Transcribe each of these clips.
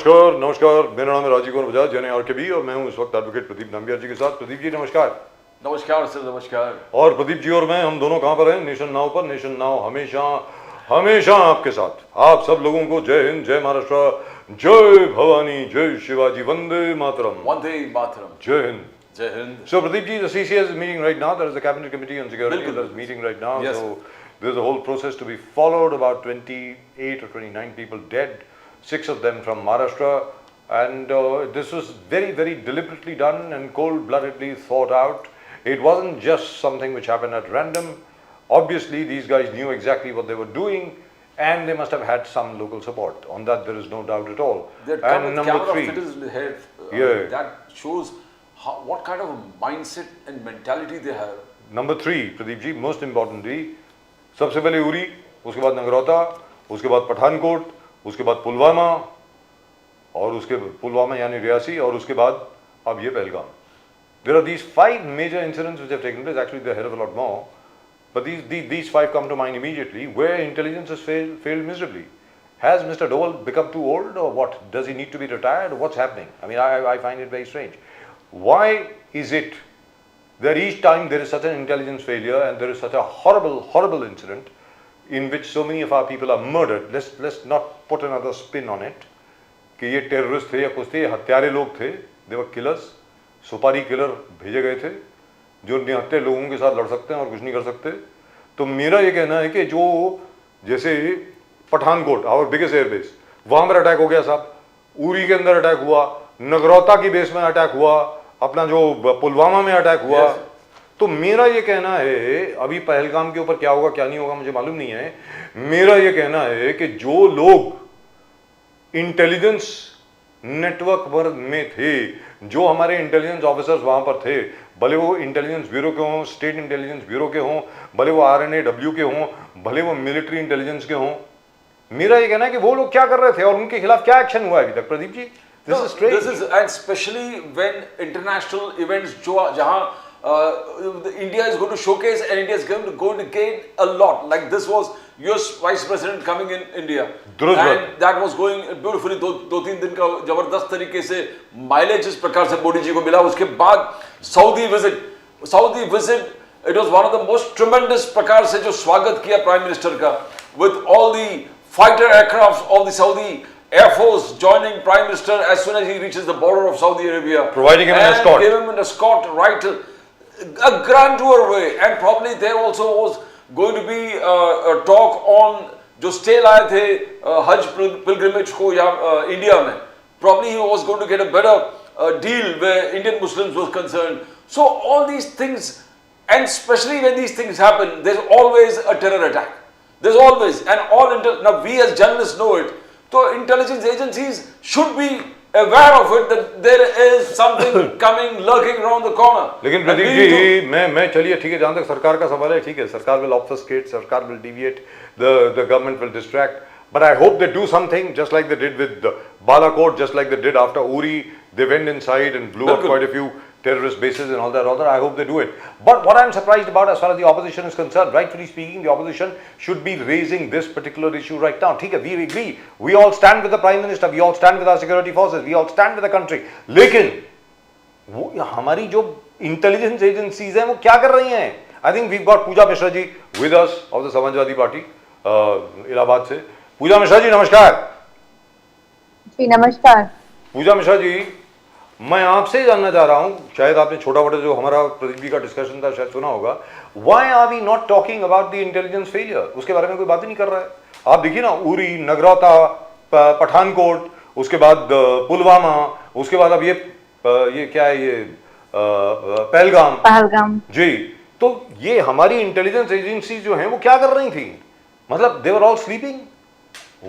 नमस्कार नमस्कार, मेरा नाम है राजीव कुमार बजाज यानी आरकेबी और मैं हूं इस वक्त एडवोकेट प्रदीप नंबियार जी के साथ। प्रदीप जी नमस्कार। नमस्कार सर, नमस्कार। और प्रदीप जी और मैं हम दोनों कहां पर हैं? नेशन नाउ पर। नेशन नाउ हमेशा हमेशा आपके साथ। आप सब लोगों को जय हिंद, जय महाराष्ट्र, जय भवानी, जय शिवाजी, वंदे मातरम। वंदे मातरम। जय हिंद। जय Hind. So Pradeep ji, the CCS is meeting right now. There is a cabinet committee on security बिल्कुल, that is meeting right now. Yes, So there's a whole process to be followed. About 28 or 29 people dead, 6 of them from Maharashtra, and this was very, very deliberately done and cold-bloodedly thought out. It wasn't just something which happened at random. Obviously, these guys knew exactly what they were doing, and they must have had some local support. On that, there is no doubt at all. That And number camera 3, fit is head. Yeah. That shows what kind of a mindset and mentality they have. Number 3 Pradeep ji, most importantly, सबसे पहले उरी, उसके बाद नगरोटा, उसके बाद पठानकोट, उसके बाद पुलवामा, और उसके पुलवामा यानी रियासी, और उसके बाद अब ये Pahalgam. There are these 5 major incidents which have taken place. Actually, there are a hell of a lot more, but these 5 come to mind immediately, where intelligence has failed miserably. Has Mr. Doval become too old, or what? Does he need to be retired? What's happening? I mean, I find it very strange. Why is it that each time there is such an intelligence failure and there is such a horrible, horrible incident in which so many of our people are murdered? Let's not put another spin on it. कि ये terrorist थे या कुछ थे, हत्यारे लोग थे, they were killers, सुपारी किलर भेजे गए थे जो निहत्थे लोगों के साथ लड़ सकते हैं और कुछ नहीं कर सकते. तो मेरा ये कहना है कि जो जैसे पठानकोट, आवर बिगेस्ट एयरबेस, वहां पर अटैक हो गया साहब, उरी के अंदर अटैक हुआ, नगरोटा की बेस में अटैक हुआ, अपना जो पुलवामा में अटैक हुआ. तो मेरा ये कहना है, अभी पहलगाम के ऊपर क्या होगा क्या नहीं होगा मुझे मालूम नहीं है. मेरा ये कहना है कि जो लोग इंटेलिजेंस नेटवर्क में थे, जो हमारे इंटेलिजेंस ऑफिसर्स वहां पर थे, भले वो इंटेलिजेंस ब्यूरो के हों, स्टेट इंटेलिजेंस ब्यूरो के हों, भले वो RNAW के हों, भले वो मिलिट्री इंटेलिजेंस के हों, मेरा ये कहना है कि वो लोग क्या कर रहे थे और उनके खिलाफ क्या एक्शन हुआ अभी तक. Pradeep ji, this is strange. This is, and especially when international events जहाँ India is going to showcase and India is going to gain a lot. Like this was US Vice President coming in India, and that was going beautifully. दो तीन दिन का जबरदस्त तरीके से mileage इस प्रकार से मोदी जी को मिला. उसके बाद Saudi visit, it was one of the most tremendous प्रकार से जो स्वागत किया प्राइम मिनिस्टर का, with all the fighter aircrafts of the Saudi Air Force joining Prime Minister as soon as he reaches the border of Saudi Arabia, providing him an escort, gave him an escort right a grand tour way. And probably there also was going to be a talk on जो stay लाए थे हज pilgrimage को या India में. Probably he was going to get a better deal where Indian Muslims was concerned. So all these things, and especially when these things happen, there's always a terror attack. There's always, and now we as journalists know it. So intelligence agencies should be aware of it that there is something coming, lurking around the corner. लेकिन प्रदीप जी, मैं चलिए ठीक है, जहाँ तक सरकार का सवाल है, ठीक है, सरकार will obfuscate, सरकार will deviate, the government will distract. But I hope they do something just like they did with Balakot, just like they did after Uri. They went inside and blew up quite a few terrorist bases and all that. I hope they do it. But what I'm surprised about as far as the opposition is concerned, rightfully speaking, the opposition should be raising this particular issue right now. ठीक है, we agree. We all stand with the Prime Minister. We all stand with our security forces. We all stand with the country. लेकिन वो हमारी जो intelligence agencies हैं वो क्या कर रही हैं? I think we've got Pooja Mishra ji with us of the Samajwadi Party, Allahabad से. पूजा मिश्रा जी नमस्कार. जी नमस्कार. पूजा मिश्रा जी, मैं आपसे जानना चाह रहा हूं, शायद आपने छोटा मोटा जो हमारा प्रदीप जी का डिस्कशन था शायद सुना होगा. Why are we not talking about the intelligence failure? उसके बारे में कोई बात ही नहीं कर रहा है. आप देखिए ना, उरी, नगरोटा, पठानकोट, उसके बाद पुलवामा, उसके बाद अब ये क्या है, ये पहलगाम जी. तो ये हमारी इंटेलिजेंस एजेंसी जो हैं वो क्या कर रही थी? मतलब they were all sleeping.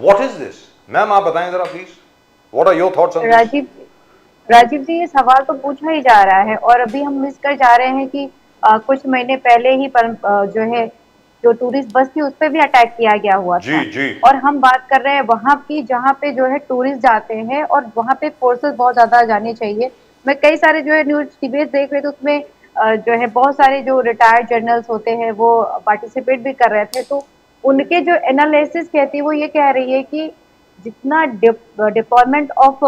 What is this? Ma'am आप बताएं जरा please. What are your thoughts on this? Rajiv ji, ये सवाल तो पूछा ही जा रहा है और अभी हम मिस कर जा रहे हैं कि कुछ महीने पहले ही जो टूरिस्ट बस थी उस पर भी अटैक किया गया हुआ था. जी. और हम बात कर रहे हैं वहां की, जहां पे जो है टूरिस्ट जाते हैं और वहां पे फोर्सेस बहुत ज्यादा जानी चाहिए. मैं कई सारे जो है न्यूज डिबेट देख रहे थे, उसमें जो है बहुत सारे जो रिटायर्ड जर्नल्स होते हैं वो पार्टिसिपेट भी कर रहे थे. तो उनके जो एनालिसिस कहती है वो ये कह रही है कि जितना डिप्लॉयमेंट ऑफ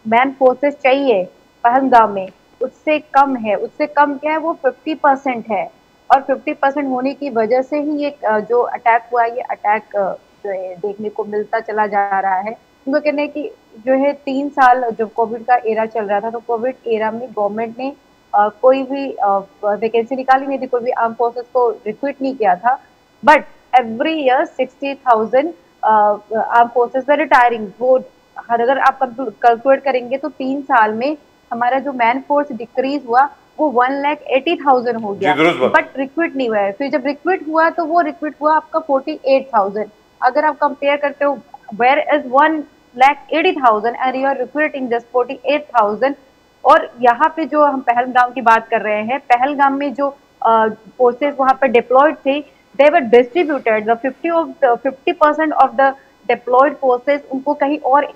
मैन फोर्सेस चाहिए पहलगाम में, उससे कम है। उससे कम क्या है, वो 50% है। और 50% होने की वजह से ही ये जो अटैक हुआ, ये अटैक जो है देखने को मिलता चला जा रहा है। उनको कहना है कि जो है 3 साल जब कोविड का एरा चल रहा था, तो कोविड एरा में गवर्नमेंट ने कोई भी वैकेंसी निकाली नहीं थी, कोई भी आर्म फोर्सेस को रिक्रूट नहीं किया था। But every year 60,000 arm forces में रिटायरिंग। वो हर, अगर आप कैलकुलेट करेंगे तो 3 साल में हमारा जो मैन फोर्स डिक्रीज हुआ वो 1,80,000 हो जी गया। दुरुस्त बात। बट रिक्रूट नहीं हुआ है। फिर जब रिक्रूट हुआ तो वो रिक्रूट हुआ आपका 48,000। अगर आप कंपेयर करते हो, where is 1,80,000 and you are recruiting just 48,000। और यहाँ पे जो हम पहलगाम की बात कर रहे हैं, पहलगाम में जो फोर्सेस वहां पे डिप्लॉयड थे, they were distributed, the 50% of the deployed forces उनको कहीं और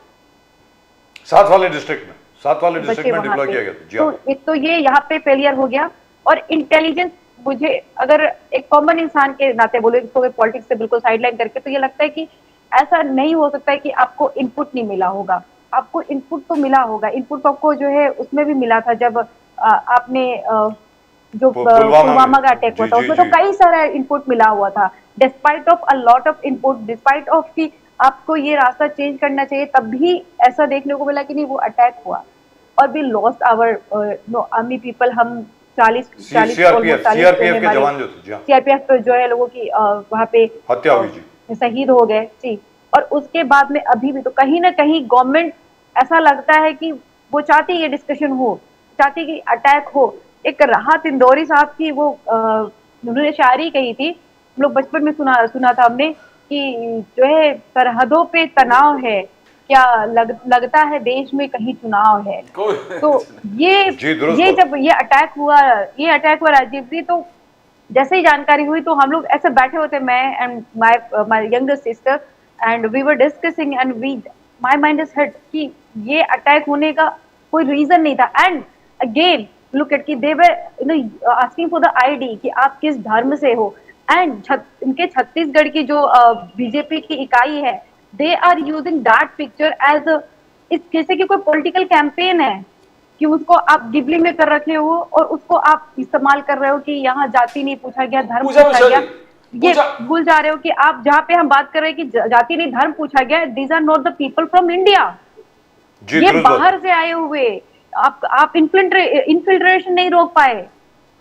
साथ वाले डिस्ट्रिक्ट में, साथ वाले बचे डिस्ट्रिक्ट में वहां डिप्लॉय पे। किया गया था। जी तो हाँ। एक तो ये यहाँ पे फेलियर हो गया। और इंटेलिजेंस, मुझे अगर एक कॉमन इंसान के नाते बोले, इसको पॉलिटिक्स से बिल्कुल साइडलाइन करके, तो ये लगता है कि ऐसा नहीं हो सकता है कि आपको इनपुट नहीं मिला होगा। आपको इनपुट तो मिला होगा। इनपुट आपको जो है उसमें भी मिला था जब आपने जो पुलवामा का अटैक हुआ था, उसमें तो कई सारा इनपुट मिला हुआ था। Despite of a lot of input, despite of कि आपको ये रास्ता चेंज करना चाहिए, तब भी ऐसा देखने को मिला कि नहीं, वो अटैक हुआ। और we lost our no army people. हम 40 सीआरपीएफ के जवान जो थे, जी हाँ, सीआरपीएफ जो है लोगों की वहां पे हत्या हुई जी। शहीद हो गए जी। और उसके बाद में अभी भी तो कहीं ना कहीं गवर्नमेंट, ऐसा लगता है कि वो चाहती है ये डिस्कशन हो, चाहती कि अटैक हो। एक राहत इंदौरी साहब की वो उन्होंने शायरी कही थी, हम लोग बचपन में सुना था हमने, कि जो है सरहदों पे तनाव है, क्या लगता है देश में कहीं चुनाव है। तो ये जी दुरुस्त ये बात। जब ये अटैक हुआ राजीव जी, तो जैसे ही जानकारी हुई तो हम लोग ऐसे बैठे होते, मैं and my younger sister, and we were discussing and we my mind is hit कि ये अटैक होने का कोई रीजन नहीं था। एंड अगेन लुक एट कि they were asking for the ID कि आप किस धर्म से हो। एंड इनके छत्तीसगढ़ की जो बीजेपी की इकाई है, they are using that picture as इस जैसे कि कोई पॉलिटिकल कैंपेन है, कि उसको आप गिबली में कर रखे हो और उसको आप इस्तेमाल कर रहे हो कि यहाँ जाति नहीं पूछा गया, धर्म पूछा गया। ये भूल जा रहे हो कि आप जहाँ पे हम बात कर रहे हैं कि जाति नहीं धर्म पूछा गया, these are not the people from India, ये बाहर से आए हुए। आप इन्फिल्ट्रेशन नहीं रोक पाए।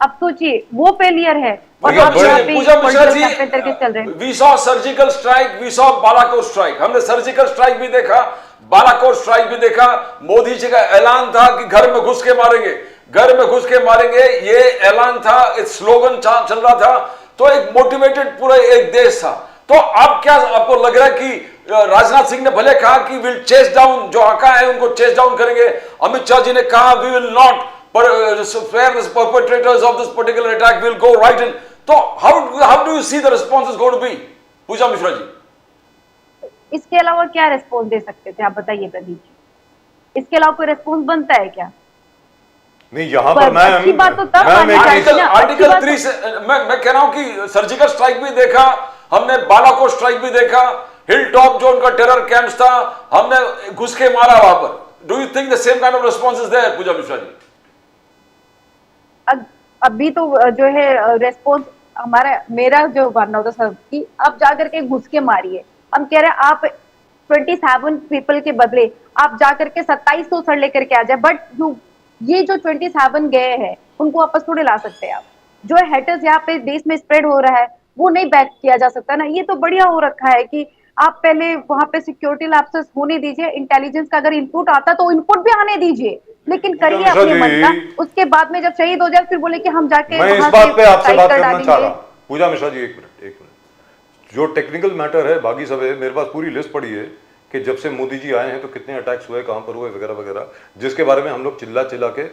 अब सोचिए वो फेलियर है। और we saw surgical strike, we saw Balakot strike. हमने सर्जिकल स्ट्राइक भी देखा, बालाकोट स्ट्राइक भी देखा। मोदी जी का ऐलान था कि घर में घुस के मारेंगे, घर में घुस के मारेंगे, ये ऐलान था, एक स्लोगन चल रहा था। तो एक मोटिवेटेड पूरा एक देश था। तो अब क्या आपको लग रहा है कि राजनाथ सिंह ने भले कहा कि विल चेस डाउन, जो आका है उनको चेस डाउन करेंगे, अमित शाह जी ने कहा we will not spare the perpetrators of this particular attack, will go right in. So how do you see the response is going to be? पूजा मिश्रा जी, इसके अलावा क्या रेस्पॉन्स दे सकते थे आप बताइए प्रदीप जी? इसके अलावा कोई रेस्पॉन्स बनता है क्या? नहीं, यहाँ पर मैं अच्छी बात तो तब आर्टिकल 3 से मैं कह रहा हूं कि सर्जिकल स्ट्राइक भी देखा हमने, बालाकोट स्ट्राइक भी देखा, हिल टॉप जो उनका टेरर कैंप्स था, हमने घुस के मारा वहां पर। Do you think the same kind of response is there Pooja Mishra ji? अभी तो जो है रेस्पॉन्स हमारा, मेरा जो मानना होता सब कि आप जाकर के घुस के मारिए। हम कह रहे हैं आप 27 पीपल के बदले आप जाकर के 2700 सर लेकर के आ जाए। बट ये जो 27 गए हैं उनको वापस थोड़े ला सकते हैं आप। जो हेटर्स यहाँ पे देश में स्प्रेड हो रहा है वो नहीं बैक किया जा सकता ना। ये तो बढ़िया हो रखा है कि आप पहले वहां पे सिक्योरिटी लैप्सेस होने दीजिए, इंटेलिजेंस का अगर इनपुट आता तो इनपुट भी आने दीजिए, लेकिन करिए अपने मन का। उसके बाद में जब शहीद हो जाए फिर बोले कि हम जाके मैं इस बात पे आपसे बात करना चाह रहा हूं। पूजा मिश्रा जी एक मिनट, जो टेक्निकल मैटर है बाकी सब है, मेरे पास पूरी लिस्ट पड़ी है कि जब से मोदी जी आए हैं तो कितने अटैक्स हुए, कहां पर हुए, वगैरह वगैरह, जिसके बारे में हम लोग चिल्ला के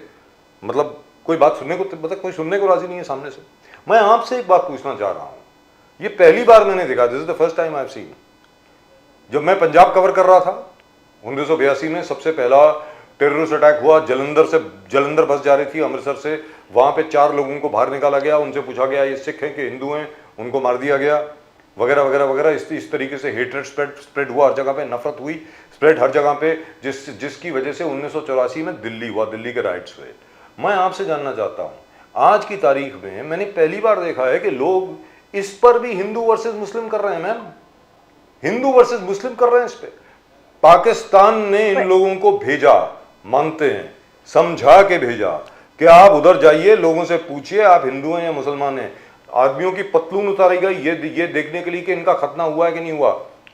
मतलब कोई बात सुनने को, मतलब कोई सुनने को राजी नहीं है सामने से। मैं आपसे एक बात पूछना चाह रहा हूं, ये पहली बार मैंने देखा, this is the first time I have seen. जब मैं पंजाब कवर कर रहा था 1982 में, सबसे पहला टेररिस्ट अटैक हुआ जलंधर बस जा रही थी अमृतसर से, वहां पे 4 लोगों को बाहर निकाला गया, उनसे पूछा गया ये सिख हैं कि हिंदू हैं, उनको मार दिया गया। वगैरह वगैरह वगैरह, इस तरीके से हेटरेट स्प्रेड हुआ हर जगह पे, नफरत हुई स्प्रेड हर जगह पे, जिसकी वजह से 1984 में दिल्ली हुआ, दिल्ली के राइट्स हुए। मैं आपसे जानना चाहता हूं, आज की तारीख में मैंने पहली बार देखा है कि लोग इस पर भी हिंदू वर्सेस मुस्लिम कर रहे हैं। मैम, हिंदू वर्सेस मुस्लिम कर रहे हैं इस पे। पाकिस्तान ने इन लोगों को भेजा, मानते हैं, समझा के भेजा कि आप उधर जाइए, लोगों से पूछिए आप हिंदू हैं या मुसलमान हैं। आदमियों की पतलून उतारी गई ये देखने के लिए कि इनका खतना हुआ है कि नहीं हुआ,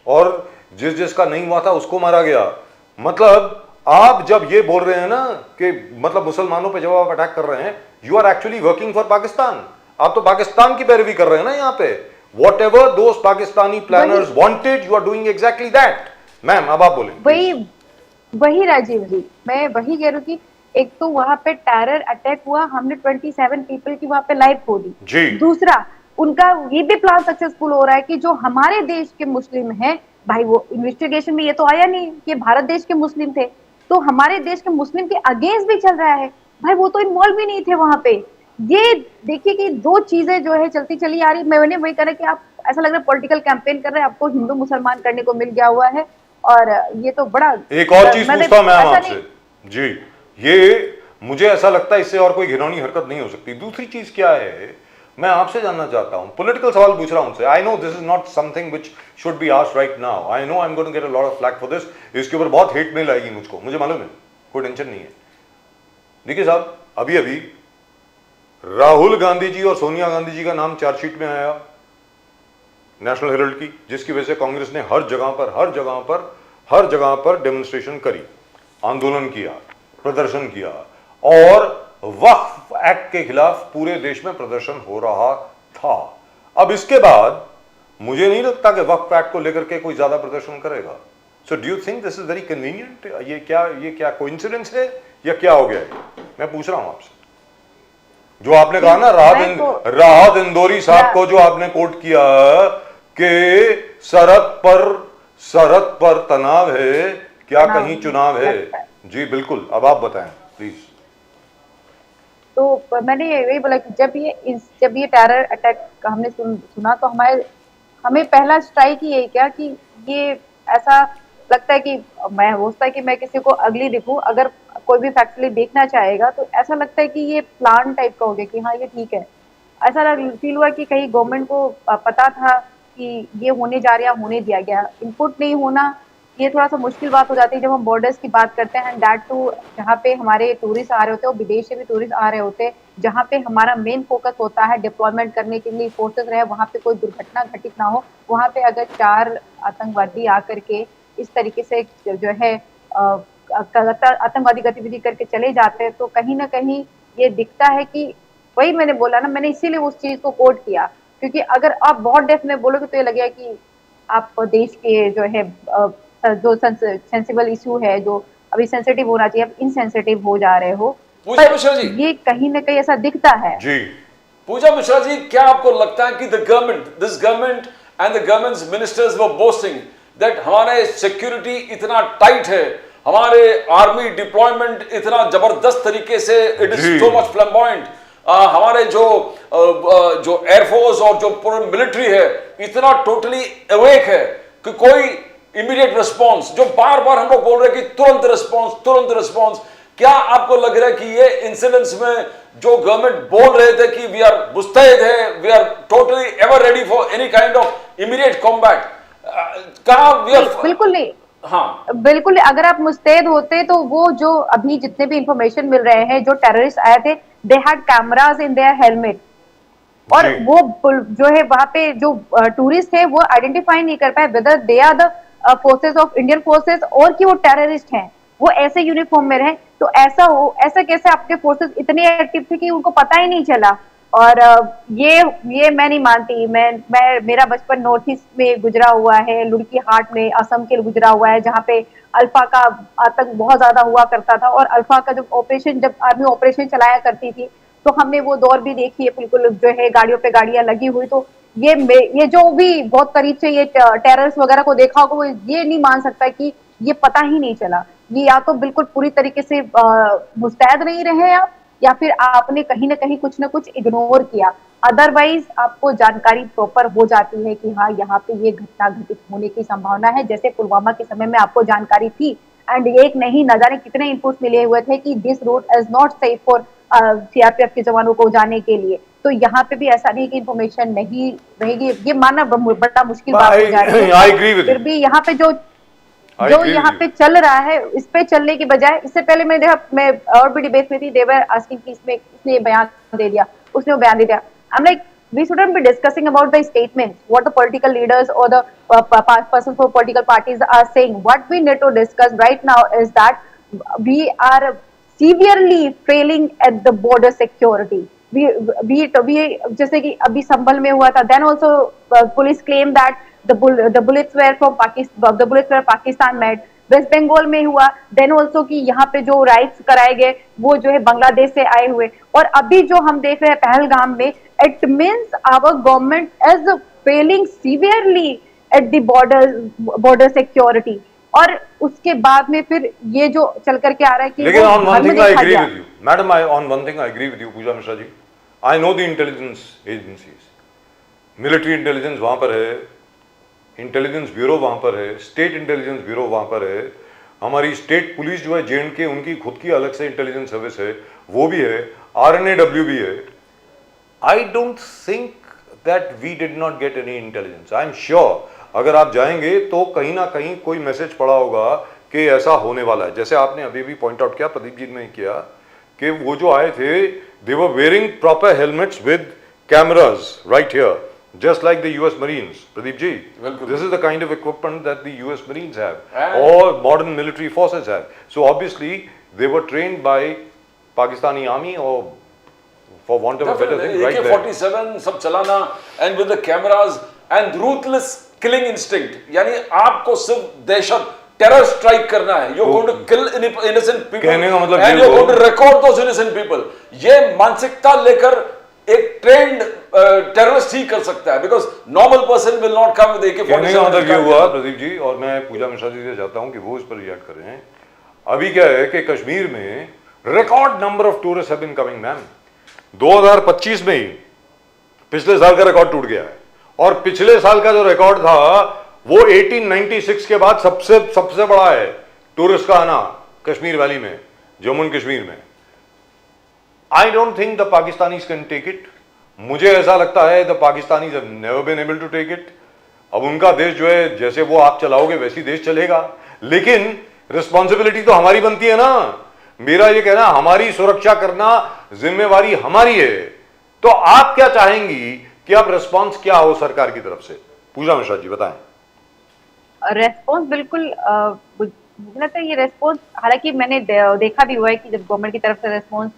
और जिसका नहीं हुआ था उसको मारा गया। मतलब आप जब ये बोल रहे हैं ना कि मतलब मुसलमानों पे जब आप अटैक कर रहे हैं, you are actually working for Pakistan. आप तो पाकिस्तान की पैरवी कर रहे हैं ना यहाँ पे। Whatever those Pakistani planners wanted, you are doing exactly that. Ma'am, अब आप बोलें। वही राजीव जी, मैं वही कह रही हूँ कि एक तो वहां पे टेरर अटैक हुआ, हमने 27 पीपल की वहां पे लाइफ खो दी। जी। दूसरा, उनका ये भी प्लान सक्सेसफुल हो रहा है कि जो हमारे देश के मुस्लिम हैं, भाई वो इन्वेस्टिगेशन में ये तो आया नहीं कि भारत देश के मुस्लिम थे, तो हमारे देश के मुस्लिम के अगेंस्ट भी चल रहा है। भाई वो तो इन्वॉल्व भी नहीं थे वहां पे। ये देखिए कि दो चीजें जो है चलती चली आ रही। मैंने वही कहा कि आप ऐसा लग रहा है पॉलिटिकल कैंपेन कर रहे हैं, आपको हिंदू मुसलमान करने को मिल गया हुआ है। और ये तो बड़ा, एक और चीज पूछता हूं मैम आपसे जी, ये मुझे ऐसा लगता है इससे और कोई घिनौनी हरकत नहीं हो सकती। दूसरी चीज क्या है, मैं आपसे जानना चाहता हूं, पॉलिटिकल सवाल पूछ रहा हूं उनसे। I know this is not something which should be asked right now, I know I am going to get a lot of flak for this, इसके ऊपर बहुत हेट मेल आएगी मुझको, मुझे मालूम है, कोई टेंशन नहीं है। देखिए साहब, अभी अभी राहुल गांधी जी और सोनिया गांधी जी का नाम चार्जशीट में आया नेशनल हेराल्ड की, जिसकी वजह से कांग्रेस ने हर जगह पर डेमोन्स्ट्रेशन करी, आंदोलन किया, प्रदर्शन किया, और वक्फ एक्ट के खिलाफ पूरे देश में प्रदर्शन हो रहा था। अब इसके बाद मुझे नहीं लगता कि वक्फ एक्ट को लेकर के कोई ज्यादा प्रदर्शन करेगा। So do you think this is very convenient? ये क्या कोइंसिडेंस है या क्या हो गया है? मैं पूछ रहा हूं आपसे। जो आपने कहा ना, राहत इंदौरी साहब को जो आपने कोट किया कि सरहद पर तनाव है, क्या कहीं चुनाव है? जी बिल्कुल, अब आप बताएं प्लीज। तो मैंने यही बोला कि जब ये टेरर अटैक हमने सुना तो हमें पहला स्ट्राइक ही यही क्या कि ये ऐसा लगता है कि मैं होता है कि मैं किसी को अगली दिखूं, अगर कोई भी फैक्चुअली देखना चाहेगा तो ऐसा लगता है कि ये प्लान टाइप का हो गया कि हाँ ये ठीक है। ऐसा फील हुआ कि कहीं गवर्नमेंट को पता था कि ये होने जा रहा, होने दिया गया। इनपुट नहीं होना ये थोड़ा सा मुश्किल बात हो जाती है जब हम बॉर्डर्स की बात करते हैं, दैट टू जहाँ पे हमारे टूरिस्ट आ रहे होते हैं और विदेश से भी टूरिस्ट आ रहे होते हैं, जहाँ पे हमारा मेन फोकस होता है डिप्लॉयमेंट करने के लिए फोर्सेस रहे, वहाँ पे कोई दुर्घटना घटित ना हो। वहाँ पे अगर 4 आतंकवादी आकर के इस तरीके से जो है आतंकवादी गतिविधि करके चले जाते हैं, तो कहीं ना कहीं ये दिखता है कि वही मैंने बोला ना, मैंने इसीलिए उस चीज को कोट किया, क्योंकि अगर आप बहुत डेप्थ में बोलोगे तो ये लगेगा कि आप देश के जो है जो सेंसिबल इशू है, जो अभी सेंसिटिव होना चाहिए, आप इनसेंसिटिव हो जा रहे हो। पूजा मिश्रा जी, ये कहीं ना कहीं ऐसा दिखता है जी। पूजा मिश्रा जी, क्या आपको लगता है कि this government and the governments ministers were boasting that हमारे सिक्योरिटी इतना टाइट है, हमारे आर्मी डिप्लॉयमेंट इतना जबरदस्त तरीके से, it is so much flamboyant, हमारे जो एयरफोर्स और जो पूरी मिलिट्री है इतना टोटली अवेक है कि कोई इमीडिएट रिस्पॉन्स, जो बार बार हम लोग बोल रहे हैं कि तुरंत रिस्पॉन्स, क्या आपको लग रहा है कि ये इंसिडेंट्स में जो गवर्नमेंट बोल रहे थे कि वी आर मुस्तैद है, we are totally ever ready for any kind of immediate combat, कहां वी आर? बिल्कुल नहीं, हाँ बिल्कुल। अगर आप मुस्तैद होते तो वो जो अभी जितने भी इंफॉर्मेशन मिल रहे हैं, जो टेररिस्ट आए थे, they had cameras in their helmet, और वो जो है वहां पे जो टूरिस्ट है वो आइडेंटिफाई नहीं कर पाए whether they are the forces of Indian forces और कि वो टेररिस्ट हैं। वो ऐसे यूनिफॉर्म में रहे तो ऐसा कैसे आपके फोर्सेस इतने एक्टिव थे कि उनको पता ही नहीं चला। और ये मैं नहीं मानती। मेरा बचपन नॉर्थ ईस्ट में गुजरा हुआ है, लुड़की हाट में असम के गुजरा हुआ है, जहाँ पे अल्फा का आतंक बहुत ज्यादा हुआ करता था, और अल्फा का जब आर्मी ऑपरेशन चलाया करती थी तो हमने वो दौर भी देखी है, बिल्कुल जो है गाड़ियों पे गाड़ियां लगी हुई। तो ये जो भी बहुत करीब से ये टेरर्स वगैरह को देखा होगा, वो ये नहीं मान सकता कि ये पता ही नहीं चला। ये या तो बिल्कुल पूरी तरीके से मुस्तैद नहीं रहे आप, या फिर आपने कहीं ना कहीं कुछ ना कुछ इग्नोर किया। अदरवाइज आपको जानकारी प्रॉपर हो जाती है कि हाँ यहाँ पे ये घटना घटित होने की संभावना है, जैसे पुलवामा के समय में आपको जानकारी थी एंड एक नहीं न जाने कितने इनपुट्स मिले हुए थे कि this route is not safe for CRPF के जवानों को जाने के लिए। तो यहाँ पे भी ऐसा नहीं कि इन्फॉर्मेशन नहीं रहेगी, ये मानना बड़ा मुश्किल बात हो जा रही I है। agree with फिर you. भी यहाँ पे जो I जो agree यहाँ with पे you. चल रहा है इस पे चलने की बजाय, इससे पहले मैं देखा, मैं और भी डिबेट में थी, देवर आस्किंग कि इसमें इसने ये बयान दे दिया, उसने वो बयान दे दिया। I am like we shouldn't be discussing about the statements, what the political leaders or the persons for political parties are saying. What we need to discuss right now is that we are severely failing at the border security. We जैसे कि अभी संभल में हुआ था, then also police claim that the bullets were from Pakistan, the bullets were Pakistan made. West Bengal में हुआ, then also कि यहाँ पे जो राइट्स कराए गए वो जो है बांग्लादेश से आए हुए, और अभी जो हम देख रहे हैं पहलगाम में, it means our government is failing severely at the border security. और उसके बाद में फिर ये जो चल करके आ रहा है कि लेकिन on one धर्म thing I देखा agree गया। with you, madam. On one thing I agree with you, Puja Mishra ji. I know the intelligence agencies, military intelligence वहां पर है, इंटेलिजेंस ब्यूरो वहां पर है, स्टेट इंटेलिजेंस ब्यूरो वहां पर है, हमारी स्टेट पुलिस जो है जेएंडके उनकी खुद की अलग से इंटेलिजेंस सर्विस है, वो भी है, आरएनएडब्ल्यू भी है. I don't think that we did not get any intelligence. I am sure अगर आप जाएंगे तो कहीं ना कहीं कोई मैसेज पड़ा होगा कि ऐसा होने वाला है. जैसे आपने अभी भी पॉइंट आउट किया, प्रदीप जी ने किया, कि वो जो आए थे they were wearing proper helmets with cameras right here, just like the US Marines. Pradeep ji, this is the kind of equipment that the US Marines have or modern military forces have. So obviously they were trained by Pakistani army, or for want of a better thing, right there. AK-47 सब चलाना, and with the cameras and ruthless killing instinct, यानी आपको सिर्फ दहशत, terror strike करना है. You're going to kill innocent people, कहने का मतलब and ये you're हुआ, going to record those innocent people. ये मानसिकता लेकर एक ट्रेंड टेररिस्ट ही कर सकता है, because normal person will not come with AK-47. कहने का मतलब ये हुआ प्रदीप जी, और मैं पूजा मिश्रा जी से चाहता हूं कि वो इस पर रिएक्ट करें. अभी क्या है कि कश्मीर में record number of tourist have been coming ma'am. 2025 में ही पिछले साल का रिकॉर्ड टूट गया है, और पिछले साल का जो रिकॉर्ड था वो 1896 के बाद सबसे बड़ा है टूरिस्ट का आना कश्मीर वैली में, जम्मू एंड कश्मीर में. I don't think the Pakistanis can take it. मुझे ऐसा लगता है the Pakistanis have never been able to take it. अब उनका देश जो है, जैसे वो आप चलाओगे वैसी देश चलेगा, लेकिन रिस्पॉन्सिबिलिटी तो हमारी बनती है ना. मेरा ये कहना, हमारी सुरक्षा करना जिम्मेवारी हमारी है. तो आप क्या चाहेंगी कि अब रिस्पॉन्स क्या हो सरकार की तरफ से? पूजा मिश्रा जी बताएं. रेस्पॉन्स बिल्कुल मुझे लगता है ये रेस्पॉन्स, हालांकि मैंने देखा भी हुआ है कि जब गवर्नमेंट की तरफ से रेस्पॉन्स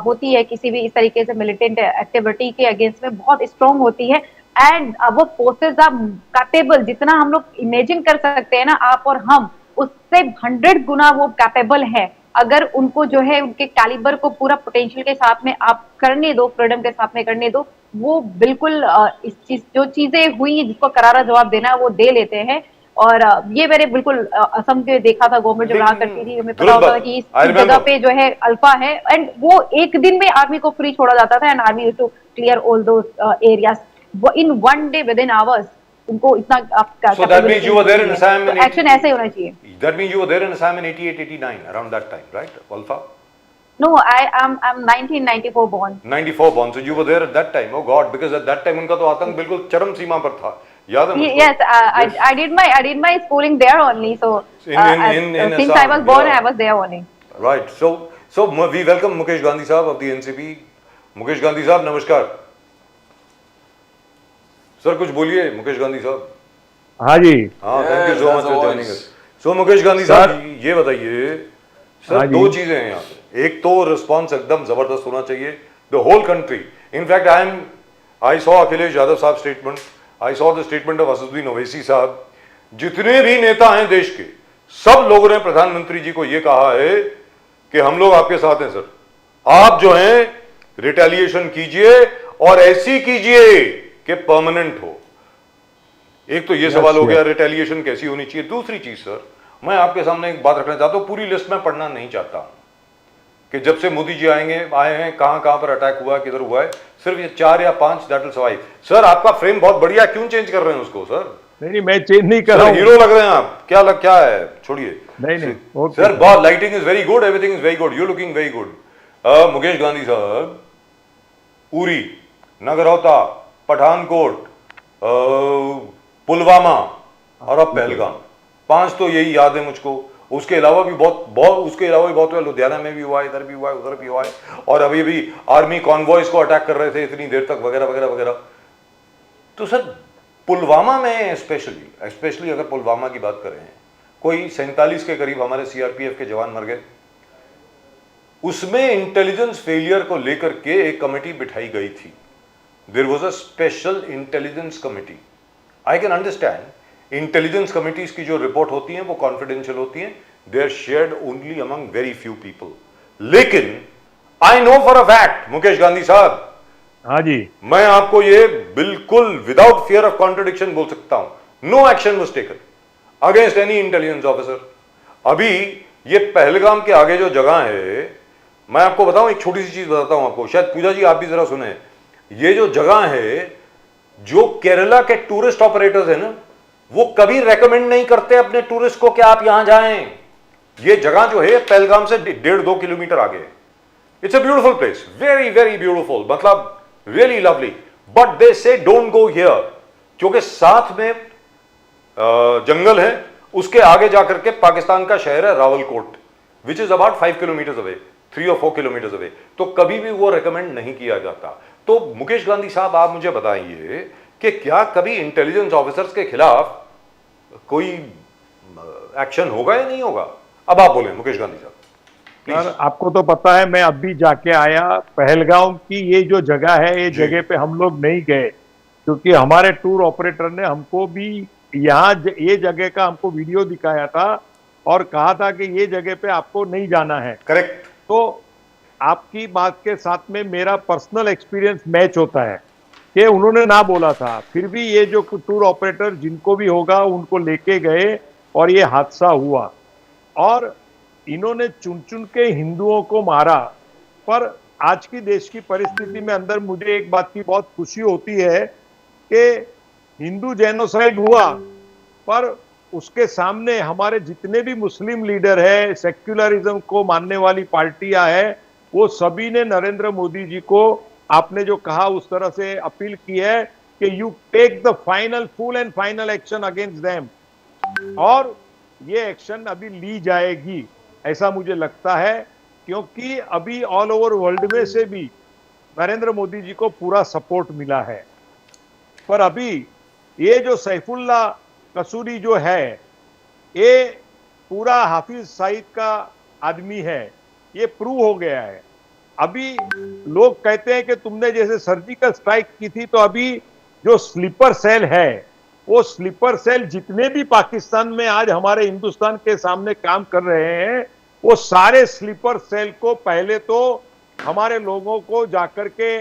होती है किसी भी इस तरीके से मिलिटेंट एक्टिविटी के अगेंस्ट में, बहुत स्ट्रॉन्ग होती है. एंड वो फोर्सेज आर कैपेबल, जितना हम लोग इमेजिन कर सकते हैं ना आप और हम, उससे 100 गुना वो कैपेबल है. अगर उनको जो है उनके कैलिबर को पूरा पोटेंशियल के साथ में आप करने दो, फ्रीडम के साथ में करने दो, वो बिल्कुल इस चीज जो चीजें हुई जिसको करारा जवाब देना है वो दे लेते हैं. और ये मैंने बिल्कुल असम के देखा था, गवर्नमेंट जब रहा करती थी, हमें पता होता था कि इस जगह पे जो है अल्फा है, एंड वो एक दिन में आर्मी को फ्री छोड़ा जाता था, and army used to clear all those areas in one day, within hours. उनको इतना So that means you were there in Assam in action ऐसे होना चाहिए. That means you were there in Assam in 88-89, around that time, right? Alpha? No, I'm 1994 born. 94 born, so you were there at that time. Oh God, because at that time उनका तो आतंक बिल्कुल चरम सीमा पर था. याद है मुझको? Yes, I did my schooling there only. So in since I Assam, was born, yeah. I was there only. Right. So we welcome Mukesh Gandhi साहब of the NCP. Mukesh Gandhi साहब नमस्कार. सर कुछ बोलिए मुकेश गांधी साहब. हाँ जी. हाँ, thank you so much for joining us. So Mukesh Gandhi साहब ये बताइए सर, दो चीजें हैं यहाँ पे. एक तो रिस्पॉन्स एकदम जबरदस्त होना चाहिए, the whole country. In fact I saw Akhilesh Yadav साहब statement, I saw the statement of Asaduddin Owaisi साहब. जितने भी नेता हैं देश के, सब लोगों ने प्रधानमंत्री जी को यह कहा है कि हम लोग आपके साथ हैं सर, आप जो हैं रिटेलिएशन कीजिए और ऐसी कीजिए कि परमानेंट हो. एक तो ये सवाल हो गया रिटेलिएशन कैसी होनी चाहिए. दूसरी चीज सर, मैं आपके सामने एक बात रखना चाहता हूं, पूरी लिस्ट में पढ़ना नहीं चाहता हूं, कि जब से मोदी जी आए हैं कहां कहां पर अटैक हुआ है, किधर हुआ है, सिर्फ ये 4 या 5 दैट विल सर्वाइव। सर आपका फ्रेम बहुत बढ़िया, क्यों चेंज कर रहे हैं उसको सर? नहीं मैं चेंज नहीं कर रहा हूँ। हीरो लग रहे हैं आप, क्या है, छोड़िए। नहीं ओके सर बहुत lighting is very good, everything is very good, you looking very good. Mukesh Gandhi साहब, उरी, नगरोटा, पठानकोट, पुलवामा और अब पहलगाम, 5 तो यही याद है मुझको। उसके अलावा भी बहुत हुआ, लुधियाना में भी हुआ है, इधर भी हुआ है, उधर भी हुआ है, और अभी भी आर्मी कॉन्वॉयज को अटैक कर रहे थे इतनी देर तक, वगैरह वगैरह वगैरह। तो सर पुलवामा में स्पेशली अगर पुलवामा की बात करें, कोई 47 के करीब हमारे सीआरपीएफ के जवान मर गए, उसमें इंटेलिजेंस फेलियर को लेकर के एक कमेटी बिठाई गई थी। There was a special intelligence committee. I can understand intelligence committees की जो रिपोर्ट होती हैं वो कॉन्फिडेंशियल होती हैं, they are shared only among very few people. लेकिन I know for a fact Mukesh Gandhi साहब, हाँ जी, मैं आपको ये बिल्कुल विदाउट फियर ऑफ कॉन्ट्रडिक्शन बोल सकता हूं, no action was taken against any intelligence officer. अभी ये पहलगाम के आगे जो जगह है, मैं आपको बताऊं, एक छोटी सी चीज बताता हूं आपको, शायद पूजा जी आप भी जरा सुने। ये जो जगह है, जो केरला के टूरिस्ट ऑपरेटर्स है ना, वो कभी रेकमेंड नहीं करते अपने टूरिस्ट को कि आप यहां जाएं। ये जगह जो है पहलगाम से 1.5-2 किलोमीटर आगे है। It's a beautiful place, very very beautiful, मतलब रियली लवली, बट दे से डोंट गो हियर, क्योंकि साथ में जंगल है, उसके आगे जाकर के पाकिस्तान का शहर है Rawalakot, which is about 5 kilometre away, 3 और 4 किलोमीटर अवे, तो कभी भी वो रेकमेंड नहीं किया जाता। तो मुकेश गांधी साहब आप मुझे बताइए कि क्या कभी इंटेलिजेंस ऑफिसर्स के खिलाफ कोई एक्शन होगा या नहीं होगा? अब आप बोलें मुकेश गांधी साहब। सर आपको तो पता है, मैं अभी जाके आया पहलगाम की ये जो जगह है, ये जगह पे हम लोग नहीं गए, क्योंकि हमारे टूर ऑपरेटर ने हमको भी यहाँ ये जगह का हमको वीडियो दिखाया था और कहा था कि ये जगह पे आपको नहीं जाना है। करेक्ट। तो आपकी बात के साथ में मेरा पर्सनल एक्सपीरियंस मैच होता है कि उन्होंने ना बोला था, फिर भी ये जो टूर ऑपरेटर जिनको भी होगा उनको लेके गए और ये हादसा हुआ, और इन्होंने चुन चुन के हिंदुओं को मारा। पर आज की देश की परिस्थिति में अंदर मुझे एक बात की बहुत खुशी होती है कि हिंदू जेनोसाइड हुआ, पर उसके सामने हमारे जितने भी मुस्लिम लीडर है, सेक्युलरिज्म को मानने वाली पार्टियां हैं, वो सभी ने नरेंद्र मोदी जी को आपने जो कहा उस तरह से अपील की है कि you take the final full and final action against them, और ये एक्शन अभी ली जाएगी ऐसा मुझे लगता है, क्योंकि अभी ऑल ओवर वर्ल्ड में से भी नरेंद्र मोदी जी को पूरा सपोर्ट मिला है। पर अभी ये जो सैफुल्ला कसूरी जो है, ये पूरा हाफिज सईद का आदमी है, ये प्रूव हो गया है। अभी लोग कहते हैं कि तुमने जैसे सर्जिकल स्ट्राइक की थी, तो अभी जो स्लीपर सेल है, वो स्लीपर सेल जितने भी पाकिस्तान में आज हमारे हिंदुस्तान के सामने काम कर रहे हैं, वो सारे स्लीपर सेल को पहले तो हमारे लोगों को जाकर के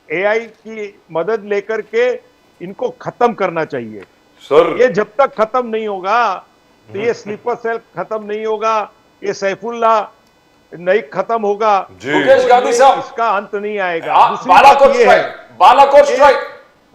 एआई की मदद लेकर के इनको खत्म करना चाहिए। सर ये जब तक खत्म नहीं होगा, तो ये स्लीपर सेल खत्म नहीं होगा, ये सैफुल्ला नहीं खत्म होगा, मुकेश गांधी साहब, इसका अंत नहीं आएगा।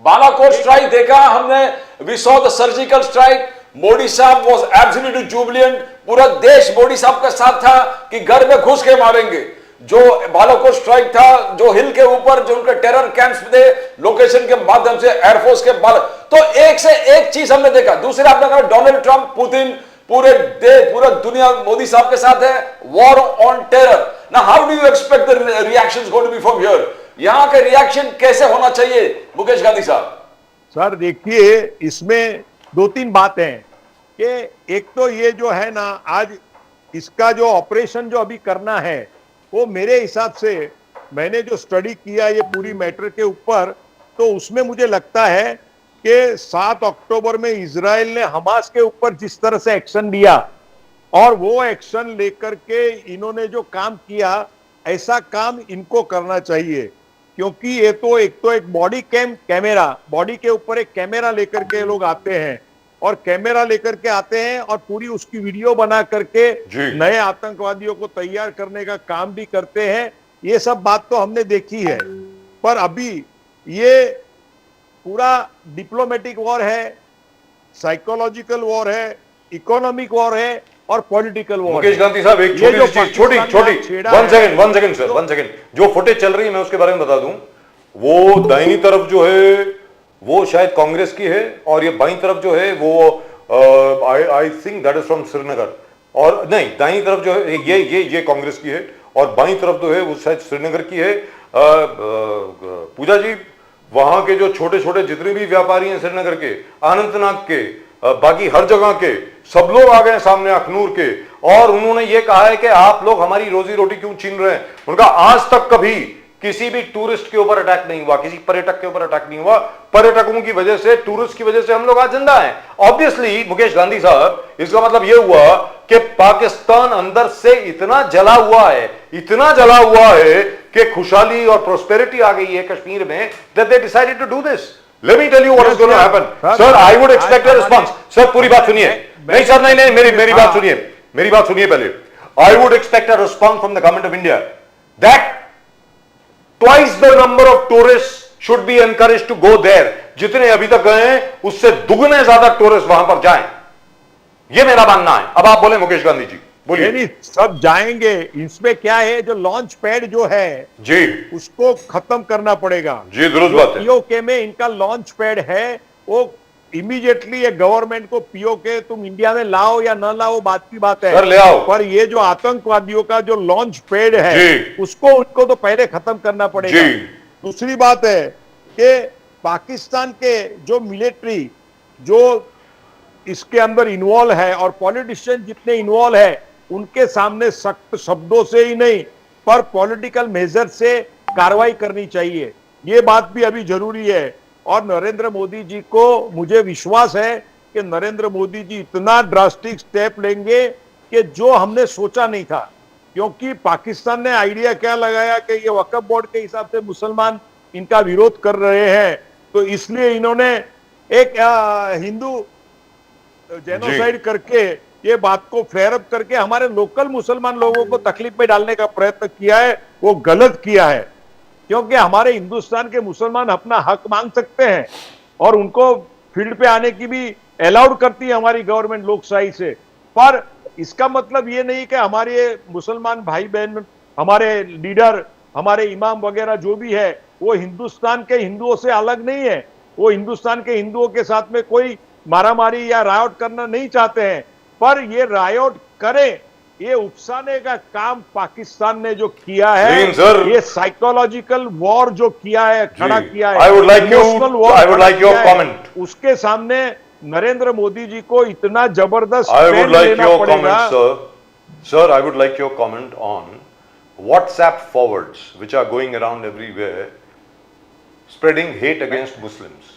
बालाकोट स्ट्राइक देखा हमने, we saw the surgical strike, Modi साहब वाज एब्सोल्युटली जुबिलेंट, पूरा देश मोदी साहब का साथ था कि घर में घुस के मारेंगे। जो बालाकोट स्ट्राइक था, जो हिल के ऊपर जो उनके टेरर कैंप्स थे, लोकेशन के माध्यम से एयरफोर्स के बाल, तो एक से एक चीज हमने देखा। दूसरे आपने कहा डोनाल्ड ट्रंप, पुतिन, पूरे देश, पूरा दुनिया मोदी साहब के साथ है, war on terror. Now how do you expect the reactions going to be from here? यहां का रिएक्शन कैसे होना चाहिए मुकेश गांधी साहब? सर देखिए, इसमें 2-3 बातें हैं कि एक तो ये जो है ना, आज इसका जो ऑपरेशन जो अभी करना है, वो मेरे हिसाब से, मैंने जो स्टडी किया ये पूरी मैटर के ऊपर, तो उसमें मुझे लगता है कि 7 अक्टूबर में इजराइल ने हमास के ऊपर जिस तरह से एक्शन लिया, और वो एक्शन लेकर के इन्होंने जो काम किया, ऐसा काम इनको करना चाहिए। क्योंकि ये तो एक बॉडी कैमरा, बॉडी के ऊपर एक कैमरा लेकर के लोग आते हैं, और कैमरा लेकर के आते हैं और पूरी उसकी वीडियो बना करके जी। नए आतंकवादियों को तैयार करने का काम भी करते हैं। ये सब बात तो हमने देखी है, पर अभी ये पूरा डिप्लोमेटिक वॉर है, साइकोलॉजिकल वॉर है, इकोनॉमिक वॉर है और पॉलिटिकल वॉर। मुकेश गांधी साहब, एक ये छोटी जो सी चीज, छोटी पाकिस्तान छोटी, का छेड़ा वन है, सेकंड, जो फुटेज चल रही है मैं उसके बारे में बता दूं। वो दाहिनी तरफ जो है वो शायद कांग्रेस की है, और ये बाईं तरफ जो है वो I think that is from Srinagar, और नहीं, दाहिनी तरफ जो है ये कांग्रेस की है, और बाईं तरफ जो है वो शायद श्रीनगर की है। पूजा जी, वहां के जो छोटे छोटे जितने भी व्यापारी हैं श्रीनगर के, अनंतनाग के, बाकी हर जगह के सब लोग आ गए सामने अखनूर के, और उन्होंने ये कहा है कि आप लोग हमारी रोजी रोटी क्यों छीन रहे हैं। उनका आज तक कभी किसी भी टूरिस्ट के ऊपर अटैक नहीं हुआ, किसी पर्यटक के ऊपर अटैक नहीं हुआ। पर्यटकों की वजह से, टूरिस्ट की वजह से हम लोग आज जिंदा हैं। ऑब्वियसली मुकेश गांधी साहब, इसका मतलब यह हुआ कि पाकिस्तान अंदर से इतना जला हुआ है, इतना जला हुआ है कि खुशहाली और प्रोस्पेरिटी आ गई है कश्मीर में, that they decided to do this. Let me tell you what is going to happen. Sir, I would expect a response. Sir, पूरी बात सुनिए। नहीं सर, नहीं, मेरी बात सुनिए, मेरी बात सुनिए पहले। I would expect a response from the government of India that twice the number of tourists should be encouraged to go there. जितने अभी तक गए हैं उससे दुगने ज्यादा टूरिस्ट वहां पर जाएं, ये मेरा मानना है। अब आप बोले मुकेश गांधी जी, बोलिए। नहीं, सब जाएंगे। इसमें क्या है, जो लॉन्च पैड जो है जी, उसको खत्म करना पड़ेगा। जी दुरुस्त बात है। पीओके में इनका लॉन्च पैड है, वो इमीडिएटली ये गवर्नमेंट को पीओके तुम इंडिया में लाओ या ना लाओ बात की बात है, सर ले आओ। पर ये जो आतंकवादियों का जो लॉन्च पैड है जी। उसको उनको तो पहले खत्म करना पड़ेगा। जी। दूसरी बात है कि पाकिस्तान के जो मिलिट्री जो इसके अंदर इन्वॉल्व है और पॉलिटिशियन जितने इन्वॉल्व है, उनके सामने सख्त शब्दों से ही नहीं पर पॉलिटिकल मेजर से कार्रवाई करनी चाहिए। ये बात भी अभी जरूरी है। और नरेंद्र मोदी जी को मुझे विश्वास है कि नरेंद्र मोदी जी इतना ड्रास्टिक स्टेप लेंगे कि जो हमने सोचा नहीं था। क्योंकि पाकिस्तान ने आइडिया क्या लगाया कि ये वक्फ बोर्ड के हिसाब से मुसलमान इनका विरोध कर रहे हैं, तो इसलिए इन्होंने एक हिंदू जेनोसाइड करके ये बात को फ्लेयर अप करके हमारे लोकल मुसलमान लोगों को तकलीफ में डालने का प्रयत्न किया है। वो गलत किया है, क्योंकि हमारे हिंदुस्तान के मुसलमान अपना हक मांग सकते हैं और उनको फील्ड पे आने की भी अलाउड करती है हमारी गवर्नमेंट लोकशाही से। पर इसका मतलब ये नहीं कि हमारे मुसलमान भाई बहन, हमारे लीडर, हमारे इमाम वगैरह जो भी है, वो हिंदुस्तान के हिंदुओं से अलग नहीं है। वो हिंदुस्तान के हिंदुओं के साथ में कोई मारामारी या रायोट करना नहीं चाहते हैं, पर ये रायोट करे, ये उकसाने का काम पाकिस्तान ने जो किया है, ये साइकोलॉजिकल वॉर जो किया है, खड़ा किया है, emotional war, I would like your comment. उसके सामने नरेंद्र मोदी जी को इतना जबरदस्त I would like लेना your पड़ेगा। comment, sir, I would like your comment on WhatsApp forwards which are going around everywhere spreading hate against Muslims.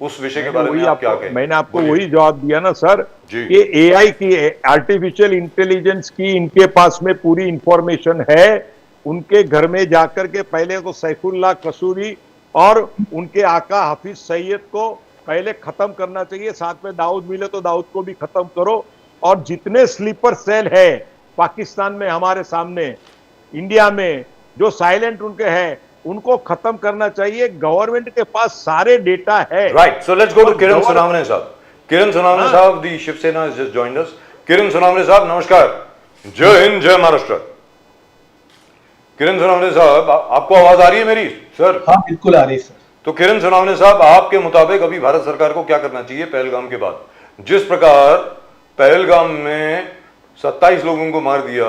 उस विषय के बारे में आप क्या कहें? मैंने आपको वही जवाब दिया ना सर, जी। ये एआई की, आर्टिफिशियल इंटेलिजेंस की इनके पास में पूरी इंफॉर्मेशन है। उनके घर में जाकर के पहले तो सैफुल्लाह कसूरी और उनके आका हाफिज सईद को पहले खत्म करना चाहिए। साथ में दाऊद मिले तो दाऊद को भी खत्म करो। और जितने स्लीपर सेल है पाकिस्तान में, हमारे सामने इंडिया में जो साइलेंट उनके हैं, उनको खत्म करना चाहिए। गवर्नमेंट के पास सारे डेटा है। Right. So let's go to किरण सोनावने साहब। किरण सोनावने साहब, दी Shiv Sena has just joined us. किरण सोनावने साहब नमस्कार। जय हिंद, जय महाराष्ट्र। किरण सोनावने साहब, आपको आवाज आ रही है मेरी सर? हाँ बिल्कुल आ रही है सर। तो किरण सोनावने साहब, आपके मुताबिक अभी भारत सरकार को क्या करना चाहिए पहलगाम के बाद? जिस प्रकार पहलगाम में 27 लोगों को मार दिया,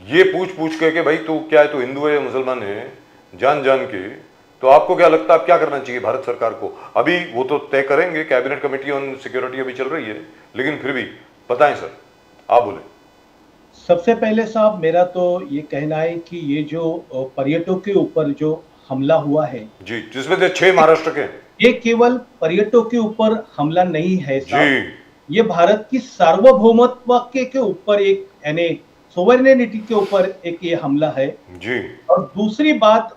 ये पूछ के भाई तू क्या है, तू हिंदू है या मुसलमान है, जान के, तो आपको क्या लगता है अब क्या करना चाहिए भारत सरकार को? अभी वो तो तय करेंगे, कैबिनेट कमेटी ऑन सिक्योरिटी अभी चल रही है, लेकिन फिर भी बताएं सर, आप बोले। सबसे पहले साहब, मेरा तो ये कहना है कि ये जो पर्यटकों के ऊपर जो हमला हुआ है जी, जिसमें से 6 महाराष्ट्र के, ये केवल पर्यटकों के ऊपर हमला नहीं है साहब, जी, ये भारत की सार्वभौमत्व के ऊपर एक, यानी सोवरेनिटी के ऊपर एक ये हमला है जी। और दूसरी बात,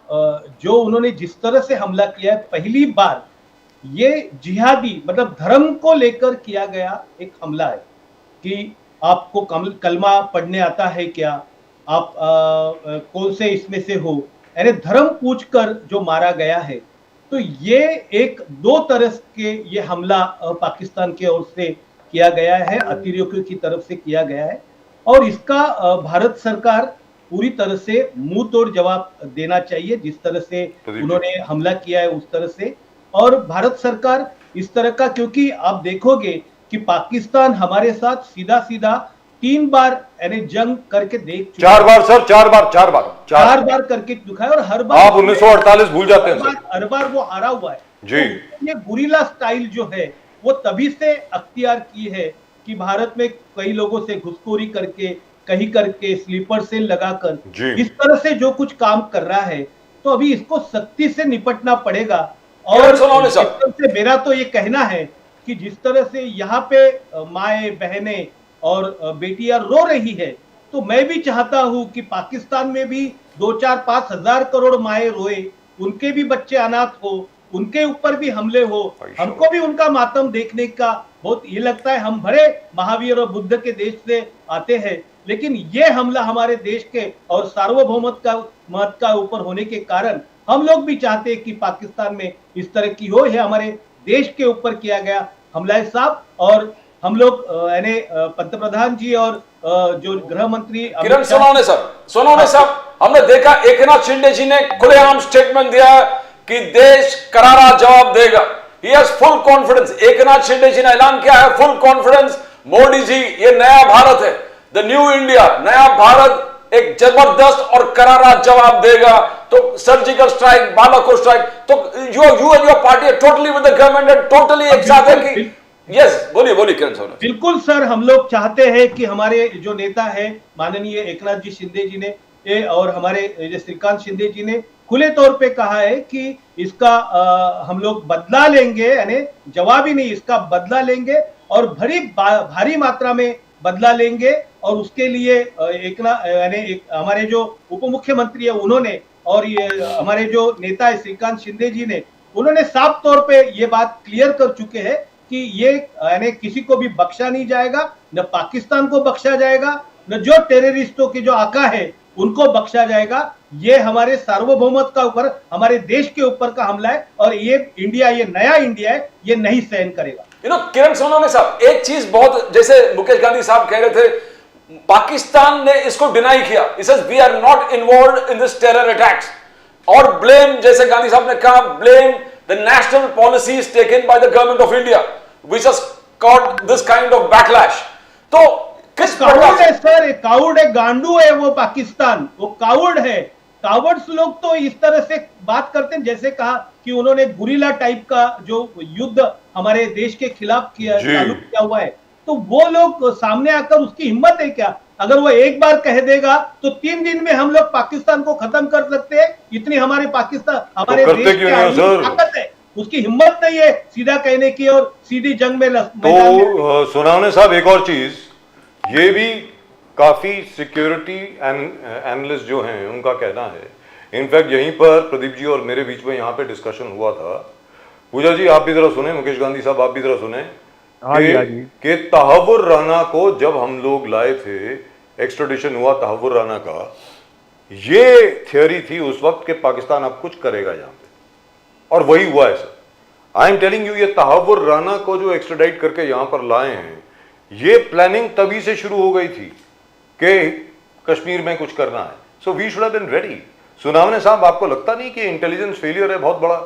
जो उन्होंने जिस तरह से हमला किया है, पहली बार ये जिहादी मतलब धर्म को लेकर किया गया एक हमला है कि आपको कलमा पढ़ने आता है क्या, आप कौन से इसमें से हो, यानी धर्म पूछकर जो मारा गया है। तो ये एक दो तरह के ये हमला पाकिस्तान की ओर से किया गया है, अतिरेकियों की तरफ से किया गया है और इसका भारत सरकार पूरी तरह से मुंह तोड़ जवाब देना चाहिए। जिस तरह से उन्होंने हमला किया है उस तरह से, और भारत सरकार इस तरह का, क्योंकि आप देखोगे कि पाकिस्तान हमारे साथ सीधा सीधा 3 बार यानी जंग करके देख चुका है। 4 बार सर, 4 बार करके चुका है और हर बार आप 1948 भूल जाते हैं सर। हर बार वो हारा हुआ है जी। तो ये गुरिल्ला स्टाइल जो है वो तभी से अख्तियार की है कि भारत में कई लोगों से घुसखोरी करके, कहीं करके, स्लीपर सेल लगाकर इस तरह से जो कुछ काम कर रहा है, तो अभी इसको सख्ती से निपटना पड़ेगा। और से मेरा तो ये कहना है कि जिस तरह से यहाँ पे माए बहनें और बेटियां रो रही है, तो मैं भी चाहता हूं कि पाकिस्तान में भी 2-4-5 हजार करोड़ माए रोए, उनके भी बच्चे अनाथ हो, उनके ऊपर भी हमले हो, हमको भी उनका मातम देखने का बहुत ये लगता है। हम बड़े महावीर और बुद्ध के देश से आते हैं, लेकिन ये हमला हमारे देश के और सार्वभौमत्व का ऊपर होने के कारण हम लोग भी चाहते हैं कि पाकिस्तान में इस तरह की हो। यह हमारे देश के ऊपर किया गया हमला है साहब। और हम लोग यानी पंतप्रधान जी और जो गृह मंत्री किरण सोनवणे साहब, हमने देखा एकनाथ शिंदे जी ने खुलेआम स्टेटमेंट दिया कि देश करारा जवाब देगा। He has full confidence. Eknath Shinde ji ने ऐलान किया है फुल कॉन्फिडेंस, मोदी जी ये नया भारत है, द न्यू इंडिया, नया भारत एक जबरदस्त और करारा जवाब देगा। तो सर्जिकल स्ट्राइक, बालाकोट स्ट्राइक, तो you and your party are totally with the government and totally एक साथ है कि यस। बोलिए किरण साहब। बिल्कुल सर, हम लोग चाहते हैं कि हमारे जो नेता है माननीय एकनाथ जी शिंदे जी ने और हमारे श्रीकांत शिंदे जी ने खुले तौर पे कहा है कि इसका हम लोग बदला लेंगे, यानी जवाब ही नहीं, इसका बदला लेंगे और भारी मात्रा में बदला लेंगे। और उसके लिए यानी हमारे जो उप मुख्यमंत्री है उन्होंने और ये हमारे जो नेता है श्रीकांत शिंदे जी ने, उन्होंने साफ तौर पे ये बात क्लियर कर चुके हैं कि ये यानी किसी को भी बख्शा नहीं जाएगा, न पाकिस्तान को बख्शा जाएगा, न जो टेररिस्टों के जो आका है उनको बख्शा जाएगा। ये हमारे सार्वभौमत्व का ऊपर, हमारे देश के ऊपर का हमला है और ये इंडिया, ये नया इंडिया है, ये नहीं सहन करेगा। किरण सोनवणे साहब, एक चीज बहुत, जैसे मुकेश गांधी साहब कह रहे थे, पाकिस्तान ने इसको डिनाई किया, he says we are not involved in this terror attacks, और ब्लेम, जैसे गांधी साहब ने कहा, blame the national policies taken by the government of India which has caused this kind of backlash। तो किस काउड है सर, काउड है, गांडू है वो पाकिस्तान, वो काउड है। कावर्ड्स लोग तो इस तरह से बात करते हैं, जैसे कहा कि उन्होंने गुरिल्ला टाइप का जो युद्ध हमारे देश के खिलाफ चालू किया हुआ है, तो वो लोग सामने आकर उसकी हिम्मत है क्या? अगर वो एक बार कह देगा तो 3 दिन में हम लोग पाकिस्तान को खत्म कर सकते हैं, इतनी हमारे पाकिस्तान, हमारे देश की ताकत है, उसकी हिम्मत नहीं है सीधा कहने की और सीधी जंग में। तो सोनवणे साहब, एक और चीज, ये भी काफी सिक्योरिटी एनालिस्ट जो हैं उनका कहना है, इनफैक्ट यहीं पर प्रदीप जी और मेरे बीच में यहाँ पे डिस्कशन हुआ था। पूजा जी आप भी जरा सुने, मुकेश गांधी साहब आप भी जरा सुने कि तहव्वुर राना को जब हम लोग लाए थे, एक्स्ट्राडिशन हुआ तहव्वुर राना का, ये थियोरी थी उस वक्त कि पाकिस्तान अब कुछ करेगा यहाँ पे, और वही हुआ है sir. I am telling you, ये तहव्वुर राना को जो एक्स्ट्राडाइट करके यहाँ पर लाए हैं, ये प्लानिंग तभी से शुरू हो गई थी कि कश्मीर में कुछ करना है। So we should have been ready. Sonawane साहब, आपको लगता नहीं कि इंटेलिजेंस फेलियर है बहुत बड़ा?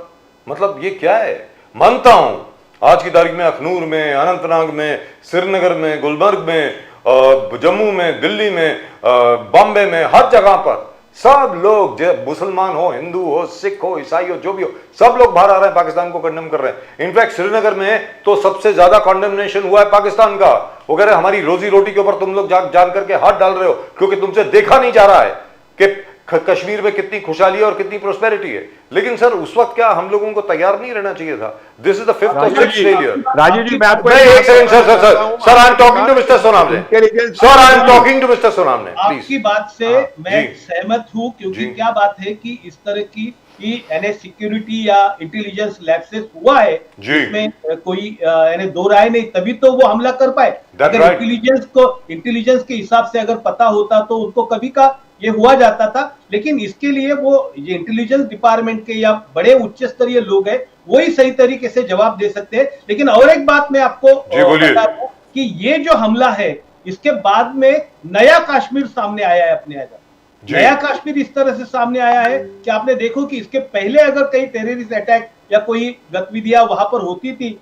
मतलब ये क्या है? मानता हूं आज की तारीख में अखनूर में, अनंतनाग में, श्रीनगर में, गुलमर्ग में, जम्मू में, दिल्ली में, बॉम्बे में, हर जगह पर सब लोग, मुसलमान हो, हिंदू हो, सिख हो, ईसाई हो, जो भी हो, सब लोग बाहर आ रहे हैं, पाकिस्तान को कंडेम कर रहे हैं। इनफैक्ट श्रीनगर में तो सबसे ज्यादा कंडेमनेशन हुआ है पाकिस्तान का। वो कह रहे हैं हमारी रोजी रोटी के ऊपर तुम लोग जान करके हाथ डाल रहे हो, क्योंकि तुमसे देखा नहीं जा रहा है कि कश्मीर में कितनी खुशहाली है और कितनी प्रोस्पेरिटी है। लेकिन सर उस वक्त क्या हम लोगों को तैयार नहीं रहना चाहिए था? दिस इज द फिफ्थ और सिक्स्थ फेलियर। राजीव जी, मैं आपको एक second sir I am talking to mister Sonawane, sir I am talking to mister Sonawane, please. आपकी बात से मैं सहमत हूं, क्योंकि क्या बात है कि इस तरह की सिक्योरिटी या इंटेलिजेंस लैप्सेस हुआ है, इसमें कोई दो राय नहीं, तभी तो वो हमला कर पाए। अगर इंटेलिजेंस के हिसाब से अगर पता होता तो उनको कभी का ये हुआ जाता था। लेकिन इसके लिए वो ये इंटेलिजेंस डिपार्टमेंट के या बड़े उच्च स्तरीय लोग हैं, वही सही तरीके से जवाब दे सकते हैं। लेकिन और एक बात मैं आपको बता दूं कि ये जो हमला है, इसके बाद में नया कश्मीर सामने आया है अपने आगे। नया कश्मीर इस तरह से सामने आया है कि आपने देखो कि इसके पहले अगर कई टेररिस्ट अटैक या कोई गतिविधियां वहां पर होती थी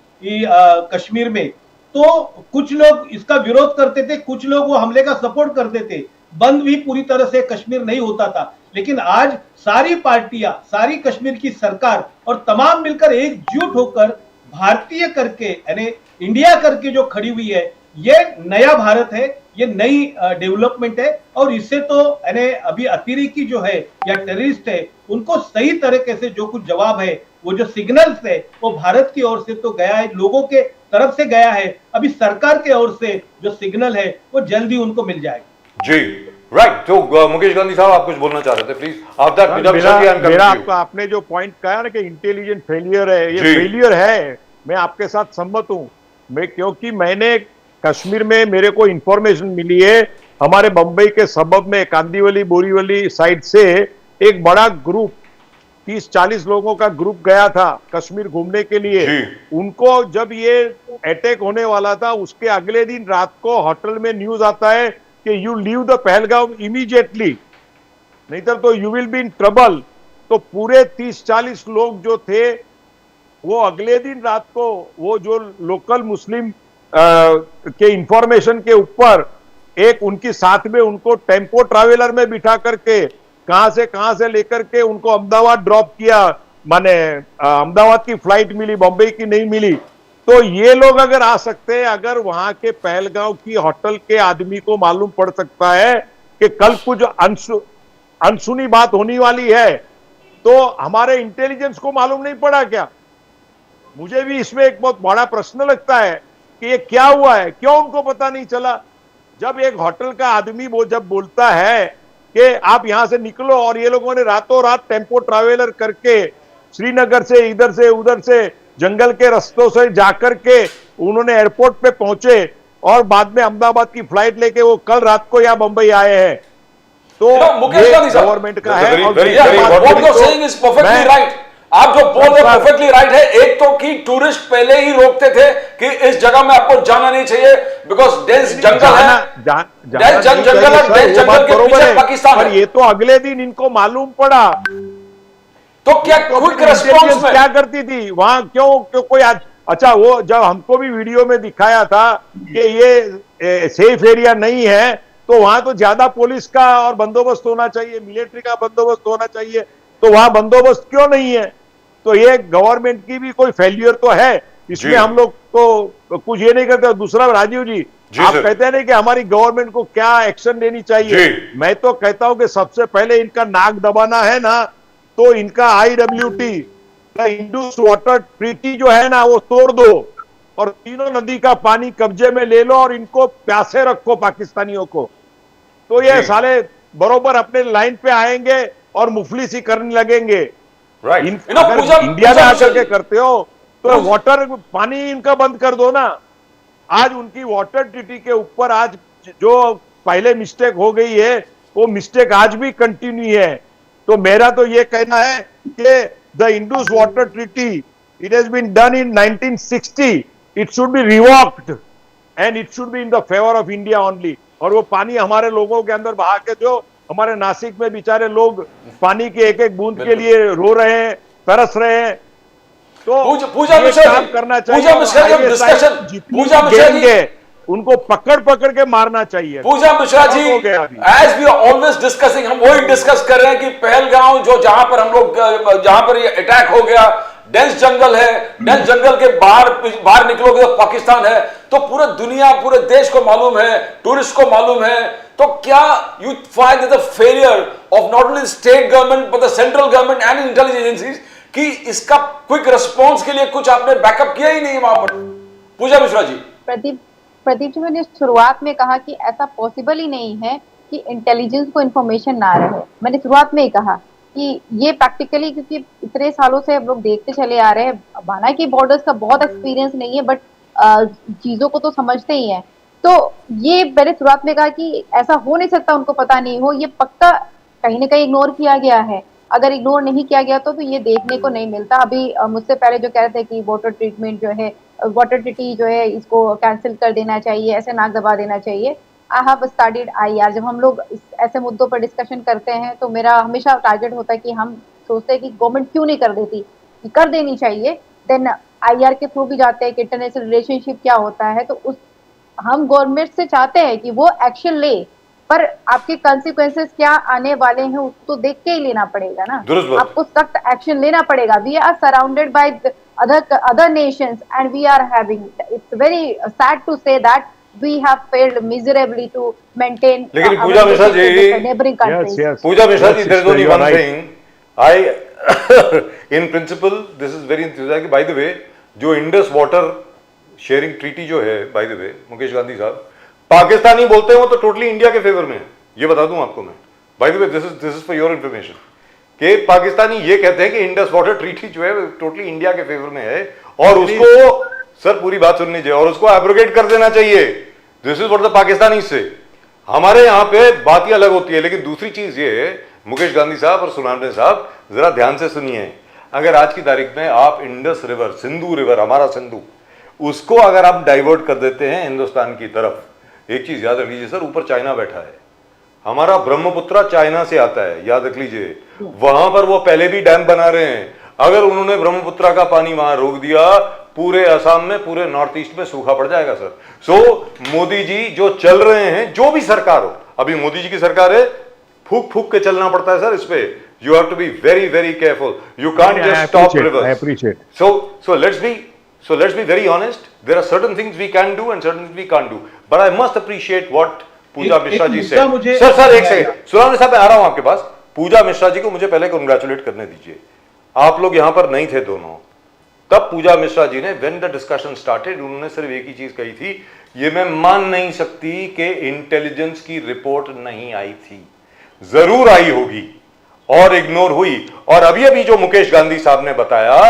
कश्मीर में, तो कुछ लोग इसका विरोध करते थे, कुछ लोग वो हमले का सपोर्ट करते थे। बंद भी पूरी तरह से कश्मीर नहीं होता था। लेकिन आज सारी पार्टियां, सारी कश्मीर की सरकार और तमाम मिलकर एकजुट होकर भारतीय करके यानी इंडिया करके जो खड़ी हुई है, ये नया भारत है, ये नई डेवलपमेंट है। और इससे तो अभी अतिरेकी जो है या टेररिस्ट है, उनको सही तरीके से जो कुछ जवाब है, वो जो सिग्नल्स है, वो भारत की ओर से तो गया है, लोगों के तरफ से गया है। अभी सरकार के ओर से जो सिग्नल है वो जल्दी उनको मिल जाएगा। जी राइट। तो मुकेश गांधी साहब आप कुछ बोलना चाह रहे थे, प्लीज। मेरा आपने जो पॉइंट कहा ना कि इंटेलिजेंट फेलियर है, ये फेलियर है, मैं आपके साथ सहमत हूं। क्योंकि मैंने कश्मीर में मेरे को इंफॉर्मेशन मिली है, हमारे बंबई के सबब में कांदीवली बोरीवली साइड से एक बड़ा ग्रुप 30-40 लोगों का ग्रुप गया था कश्मीर घूमने के लिए। उनको जब ये अटैक होने वाला था, उसके अगले दिन रात को होटल में न्यूज आता है कि you leave the Pahalgam immediately, नहीं तो you will be in trouble. तो पूरे 30-40 लोग जो थे, वो अगले दिन रात को वो जो लोकल मुस्लिम के इंफॉर्मेशन के ऊपर एक उनकी साथ में उनको टेम्पो ट्रैवलर में बिठा करके कहां से लेकर के उनको अहमदाबाद ड्रॉप किया। माने अहमदाबाद की फ्लाइट मिली, बॉम्बे की नहीं मिली। तो ये लोग अगर आ सकते हैं, अगर वहां के पहलगांव की होटल के आदमी को मालूम पड़ सकता है कि कल कुछ अनसुनी बात होने वाली है, तो हमारे इंटेलिजेंस को मालूम नहीं पड़ा क्या? मुझे भी इसमें एक बहुत बड़ा प्रश्न लगता है कि ये क्या हुआ है, क्यों उनको पता नहीं चला? जब एक होटल का आदमी वो जब बोलता है कि आप यहां से निकलो, और ये लोगों ने रातों रात टेम्पो ट्रैवलर करके श्रीनगर से इधर से उधर से जंगल के रास्तों से जाकर के उन्होंने एयरपोर्ट पे पहुंचे और बाद में अहमदाबाद की फ्लाइट लेके वो कल रात को यहाँ बम्बई आए हैं। तो ये गवर्नमेंट का है। आप जो बोल रहे परफेक्टली राइट है। एक तो कि टूरिस्ट पहले ही रोकते थे कि इस जगह में आपको जाना नहीं चाहिए, बिकॉज डेंस जंगल है, डेंस जंगल है, डेंस जंगल के पीछे पाकिस्तान है। ये तो अगले दिन इनको मालूम पड़ा, तो क्या क्विक रिस्पांस में क्या करती थी वहां? क्यों कोई अच्छा, वो जब हमको भी वीडियो में दिखाया था कि ये सेफ एरिया नहीं है, तो वहां तो ज्यादा पुलिस का और बंदोबस्त होना चाहिए, मिलिट्री का बंदोबस्त होना चाहिए, तो वहां बंदोबस्त क्यों नहीं है? तो ये गवर्नमेंट की भी कोई फेलियर तो है, इसमें हम लोग तो कुछ ये नहीं करते। दूसरा राजीव जी आप कहते हैं कि हमारी गवर्नमेंट को क्या एक्शन लेनी चाहिए, मैं तो कहता हूं कि सबसे पहले इनका नाक दबाना है ना, तो इनका IWT इंडस वाटर ट्रीटी जो है ना, वो तोड़ दो और तीनों नदी का पानी कब्जे में ले लो और इनको प्यासे रखो पाकिस्तानियों को। तो ये साले बरोबर अपने लाइन पे आएंगे और मुफलिसी करने लगेंगे। इंडिया में आकर के करते हो तो वाटर पानी इनका बंद कर दो ना। आज उनकी वाटर ट्रीटी के ऊपर आज जो पहले मिस्टेक हो गई है, वो मिस्टेक आज भी कंटिन्यू है। तो मेरा तो ये कहना है कि the Indus water treaty it has been done in 1960, it should be revoked and it should be in the favour of India only. और वो पानी हमारे लोगों के अंदर बहा के, जो हमारे नासिक में बेचारे लोग पानी के एक एक बूंद के लिए रो रहे हैं, तरस रहे हैं, तो पूजा मिश्रा करना चाहिए। उनको पकड़ पकड़ के मारना चाहिए। Pooja Mishra ji, as we are always discussing, हम वही डिस्कस कर रहे हैं कि पहलगांव जो जहां पर हम लोग जहां पर ये अटैक हो गया, डेंस जंगल है, डेंस जंगल के बाहर निकलोगे तो पाकिस्तान है। तो पूरा दुनिया, पूरे देश को मालूम है, टूरिस्ट को मालूम है। तो क्या you find that the failure of not only state government but the central government and intelligence agencies कि इसका क्विक रिस्पॉन्स के लिए कुछ आपने बैकअप किया ही नहीं वहां पर? पूजा मिश्रा जी। प्रदीप जी, मैंने शुरुआत में कहा कि ऐसा पॉसिबल ही नहीं है कि इंटेलिजेंस को इन्फॉर्मेशन ना रहे। मैंने शुरुआत में ही कहा कि ये प्रैक्टिकली, क्योंकि इतने सालों से हम लोग देखते चले आ रहे हैं, माना कि बॉर्डर्स का बहुत एक्सपीरियंस नहीं है, बट चीजों को तो समझते ही हैं। तो ये मैंने शुरुआत में कहा कि ऐसा हो नहीं सकता उनको पता नहीं हो, ये पक्का कहीं ना कहीं इग्नोर किया गया है। अगर इग्नोर नहीं किया गया तो ये देखने को नहीं मिलता। अभी मुझसे पहले जो कह रहे थे कि वाटर ट्रीटमेंट जो है, वाटर ट्रीटी जो है, इसको कैंसिल कर देना चाहिए, ऐसे नाक दबा देना चाहिए। I have studied IR। जब हम लोग ऐसे मुद्दों पर डिस्कशन करते हैं तो मेरा हमेशा टारगेट होता है कि हम सोचते हैं कि गवर्नमेंट क्यों नहीं कर देती, कि कर देनी चाहिए। देन IR के थ्रू भी जाते हैं कि इंटरनेशनल रिलेशनशिप क्या होता है, तो उस हम गवर्नमेंट से चाहते हैं कि वो एक्शन ले, पर आपके कंसिक्वेंसेस क्या आने वाले हैं उसको देख के ही लेना पड़ेगा ना। आपको सख्त एक्शन लेना पड़ेगा। We are surrounded by other nations and we are having, it's very sad to say that we have failed miserably to maintain लेकिन Pooja Mishra ji, neighboring countries. Pooja Mishra ji, there is only one thing I in principle this is very enthusiastic. By the way, जो Indus water sharing treaty जो है, bye the वे मुकेश गांधी साहब, पाकिस्तानी बोलते हैं वो तो totally India के फेवर में है, ये बता दूं आपको मैं। Bye the way this is for your information कि पाकिस्तानी ये कहते हैं कि इंडस वाटर ट्रीटी जो है टोटली इंडिया के फेवर में है और उसको, सर पूरी बात सुननी चाहिए, और उसको एब्रोगेट कर देना चाहिए। This is what the Pakistani से। हमारे यहाँ पे बात ही अलग होती है। लेकिन दूसरी चीज ये है, मुकेश गांधी साहब और सुनावड़े साहब जरा ध्यान से सुनिए, अगर आज की तारीख में आप इंडस रिवर, सिंधु रिवर, हमारा सिंधु, उसको अगर आप डाइवर्ट कर देते हैं हिंदुस्तान की तरफ, एक चीज याद रख लीजिए सर, ऊपर चाइना बैठा है, हमारा ब्रह्मपुत्र चाइना से आता है, याद रख लीजिए। वहां पर वो पहले भी डैम बना रहे हैं। अगर उन्होंने ब्रह्मपुत्र का पानी वहां रोक दिया, पूरे असम में, पूरे नॉर्थ ईस्ट में सूखा पड़ जाएगा सर। सो मोदी जी जो चल रहे हैं, जो भी सरकार हो, अभी मोदी जी की सरकार है, फूक फूक के चलना पड़ता है सर इस पे। You have to be very very careful, you can't just stop rivers. So let's be very honest. There are certain things we can do and certain things we can't do. But I must appreciate what पूजा मिश्रा जी से। Sir एक second, सुनावड़े साहब मैं आ रहा हूं आपके पास। पूजा मिश्रा जी को मुझे पहले कांग्रेचुलेट करने दीजिए। आप लोग यहां पर नहीं थे दोनों, तब पूजा मिश्रा जी ने व्हेन द डिस्कशन स्टार्टेड, उन्होंने सिर्फ एक ही चीज कही थी, ये मैं मान नहीं सकती कि इंटेलिजेंस की रिपोर्ट नहीं आई थी, जरूर आई होगी और इग्नोर हुई। और अभी अभी जो मुकेश गांधी साहब ने बताया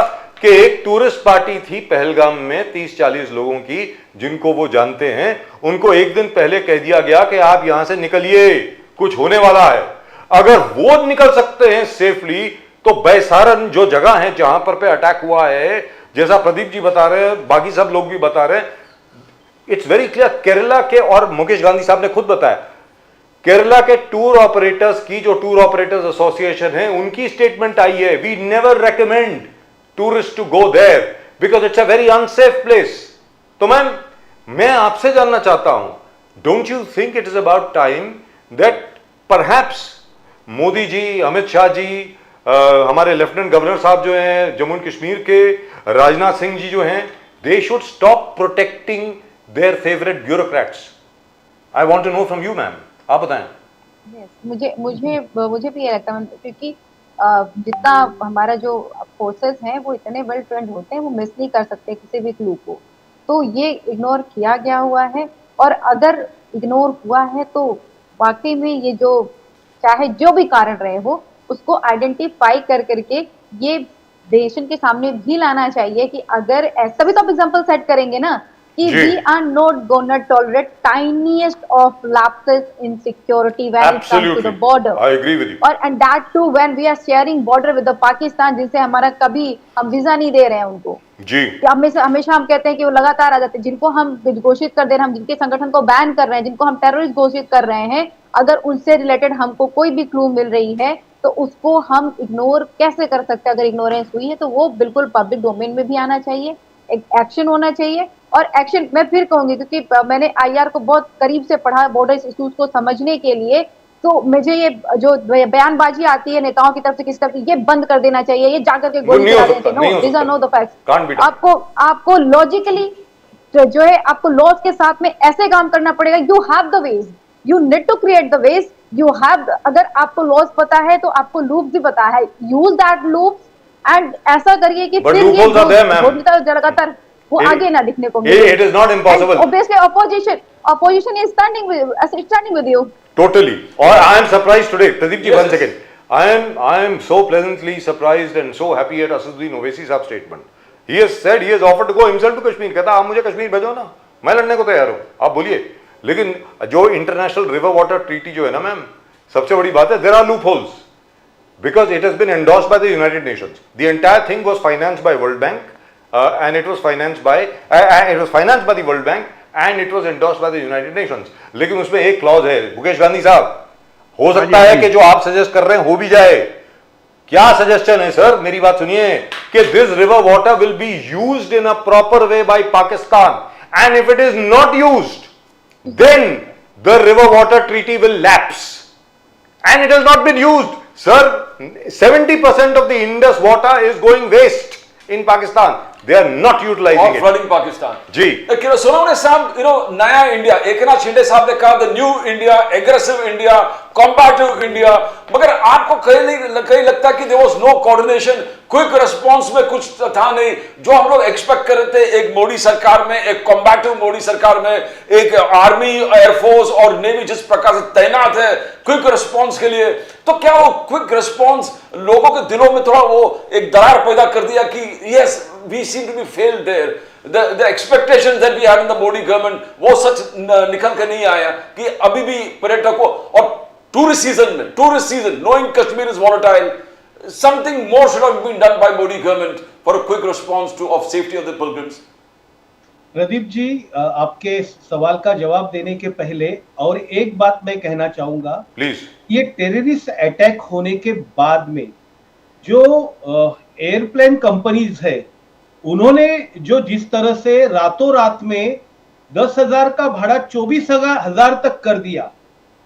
कि एक टूरिस्ट पार्टी थी पहलगाम में 30-40 लोगों की, जिनको वो जानते हैं, उनको एक दिन पहले कह दिया गया कि आप यहां से निकलिए, कुछ होने वाला है। अगर वो निकल सकते हैं सेफली, तो बैसारन जो जगह है जहां पर पे अटैक हुआ है, जैसा प्रदीप जी बता रहे हैं, बाकी सब लोग भी बता रहे हैं, इट्स वेरी क्लियर। केरला के, और मुकेश गांधी साहब ने खुद बताया, केरला के टूर ऑपरेटर्स की, जो टूर ऑपरेटर्स एसोसिएशन है, उनकी स्टेटमेंट आई है, we never recommend tourist to go there because it's a very unsafe place. तो मैम, मैं आपसे जानना चाहता हूं, don't you think it is about time that perhaps Modi ji, Amit Shah ji, हमारे लेफ्टिनेंट गवर्नर साहब जो हैं जम्मू एंड कश्मीर के, राजनाथ सिंह जी जो हैं, they should stop protecting their favourite bureaucrats. I want to know from you ma'am, आप बताएं। मुझे भी ये लगता है, क्योंकि जितना हमारा जो फोर्सेस हैं वो इतने वेल ट्रेंड होते हैं, वो मिस नहीं कर सकते किसी भी क्लू को। तो ये इग्नोर किया गया हुआ है, और अगर इग्नोर हुआ है तो वाकई में ये जो, चाहे जो भी कारण रहे हो, उसको आइडेंटिफाई कर करके ये नेशन के सामने भी लाना चाहिए कि अगर ऐसा भी, तो आप एग्जांपल सेट करेंगे ना कि we are not gonna tolerate tiniest of lapses in security when it comes to the border. I agree with you. और and that too when we are sharing border with the Pakistan, जिनसे हमारा कभी हम visa नहीं दे रहे हैं उनको जी। हमेशा हम कहते हैं कि वो लगातार आ जाते हैं, जिनको हम घोषित कर दे रहे हैं, हम जिनके संगठन को बैन कर रहे हैं, जिनको हम टेररिस्ट घोषित कर रहे हैं, अगर उनसे रिलेटेड हमको कोई भी क्लू मिल रही है तो उसको हम इग्नोर कैसे कर सकते हैं। अगर इग्नोरेंस हुई है तो वो बिल्कुल पब्लिक डोमेन में भी आना चाहिए, एक एक्शन होना चाहिए। और एक्शन मैं फिर कहूंगी, क्योंकि मैंने IR को बहुत करीब से पढ़ा बॉर्डर इश्यूज को समझने के लिए, तो मुझे ये जो बयानबाजी आती है नेताओं की तरफ से, किसी तरफ से, ये बंद कर देना चाहिए, ये जाकर के गोली चला देना चाहिए। No, this are no the facts. आपको लॉजिकली जो है, आपको लॉज के साथ में ऐसे काम करना पड़ेगा। You have the ways, you need to create the ways, you have, अगर आपको लॉस पता है तो आपको लूप्स भी पता है, यूज दैट लूप्स एंड ऐसा करिए कि But फिर ये loopholes are there, ma'am. लगातार वो It- आगे ना दिखने को मिले। It is not impossible. Obviously opposition is standing with you. Totally. Or I am surprised today. Pradeep ji, Yes, one yes. second. I am so pleasantly surprised and so happy at Asaduddin Owaisi साहब statement. He has said he has offered to go himself to Kashmir. कहता आप मुझे कश्मीर भेजो ना, मैं लड़ने को तैयार हूँ, आप बोलिए। लेकिन जो इंटरनेशनल रिवर वाटर ट्रीटी जो है ना मैम, सबसे बड़ी बात है, there are loopholes because it has been endorsed by the United Nations. The entire thing was financed by World Bank and it was financed by the World Bank and it was endorsed by the United Nations. लेकिन उसमें एक clause है, मुकेश गांधी साहब, हो सकता है कि जो आप सजेस्ट कर रहे हैं हो भी जाए। क्या सजेशन है सर, मेरी बात सुनिए, कि this river water will be used in a proper way by Pakistan and if it is not used then the river water treaty will lapse and it has not been used. Sir, 70% of the Indus water is going waste in Pakistan. They are not utilizing और it. Flooding Pakistan ji. Sonawane साहब, नया India, Eknath Shinde साहब ने कहा the new India, aggressive India, competitive India, मगर आपको कहीं लगता कि there was no coordination, quick response में कुछ था नहीं, जो हम लोग एक्सपेक्ट कर रहे थे एक मोदी सरकार में, एक कॉम्बैटिव मोदी सरकार में, एक आर्मी, एयरफोर्स और नेवी जिस प्रकार से तैनात है क्विक रिस्पांस के लिए, तो क्या वो क्विक रिस्पांस लोगों के दिलों में थोड़ा वो एक दरार पैदा कर दिया कि yes we seem to be failed there, the expectations that we had in the Modi government वो सच निकल कर नहीं आया कि अभी भी पर्यटकों और tourist season knowing Kashmir is volatile, something more should have been done by Modi government for a quick response to of safety of the pilgrims. Pradeep ji, आपके सवाल का जवाब देने के पहले और एक बात मैं कहना चाहूंगा। प्लीज। ये टेररिस्ट अटैक होने के बाद में जो एयरप्लेन कंपनीज है, उन्होंने जो जिस तरह से रातों रात में 10,000 का भाड़ा 24,000 तक कर दिया,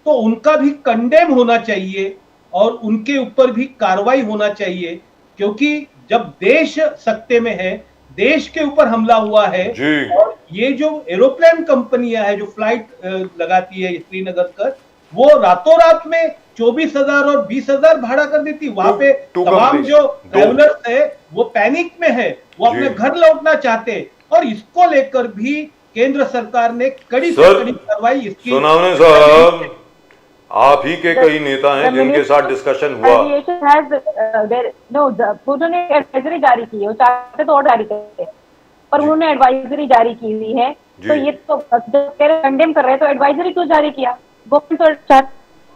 तो उनका भी कंडेम होना चाहिए और उनके ऊपर भी कार्रवाई होना चाहिए, क्योंकि जब देश सत्ते में है, देश के ऊपर हमला हुआ है और ये जो एरोप्लेन कंपनियां है जो फ्लाइट लगाती है श्रीनगर तक, वो रातों रात में 24,000 और 20,000 भाड़ा कर देती। वहां पे तमाम जो ट्रैवलर्स है वो पैनिक में है, वो अपने घर लौटना चाहते हैं, और इसको लेकर भी केंद्र सरकार ने कड़ी से कड़ी कार्रवाई इसकी। सोनावणे साहब, आप ही के कई नेता हैं जिनके साथ डिस्कशन हुआ। उन्होंने एडवाइजरी जारी की है, वो चाहते तो और जारी करते, पर उन्होंने एडवाइजरी जारी की हुई है, तो ये तो कंडेम कर रहे हैं, तो एडवाइजरी क्यों जारी किया?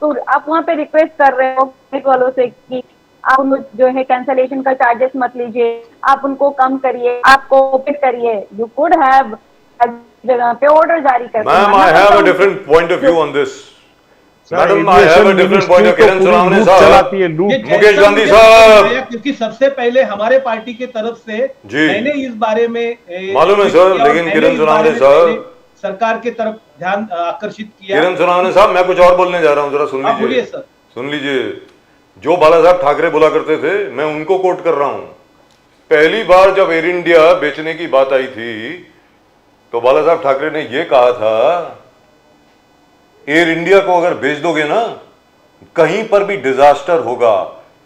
तो आप वहाँ पे रिक्वेस्ट कर रहे हो वालों से कि आप जो है कैंसलेशन का चार्जेस मत लीजिए, आप उनको कम करिए, आप कोऑपरेट करिए। यू कुड हैव जगह पे ऑर्डर जारी कर। Ma'am, I have a different point of view on this. Madam, I have a different point of Kiran Sonawane साहब, मुकेश गांधी साहब, क्योंकि सबसे पहले हमारे पार्टी की तरफ से मैंने इस बारे में मालूम है सर, लेकिन किरण सोनावणे साहब सरकार की तरफ ध्यान आकर्षित किया। किरण सोनावणे साहब, मैं कुछ और बोलने जा रहा हूँ, जरा सुन लीजिए। बोलिए सर। सुन लीजिए, जो बाला साहब ठाकरे बोला करते थे, मैं उनको कोट कर रहा हूं। पहली बार जब एयर इंडिया बेचने की बात आई थी, तो बाला साहब ठाकरे ने यह कहा था, एयर इंडिया को अगर बेच दोगे ना, कहीं पर भी डिजास्टर होगा,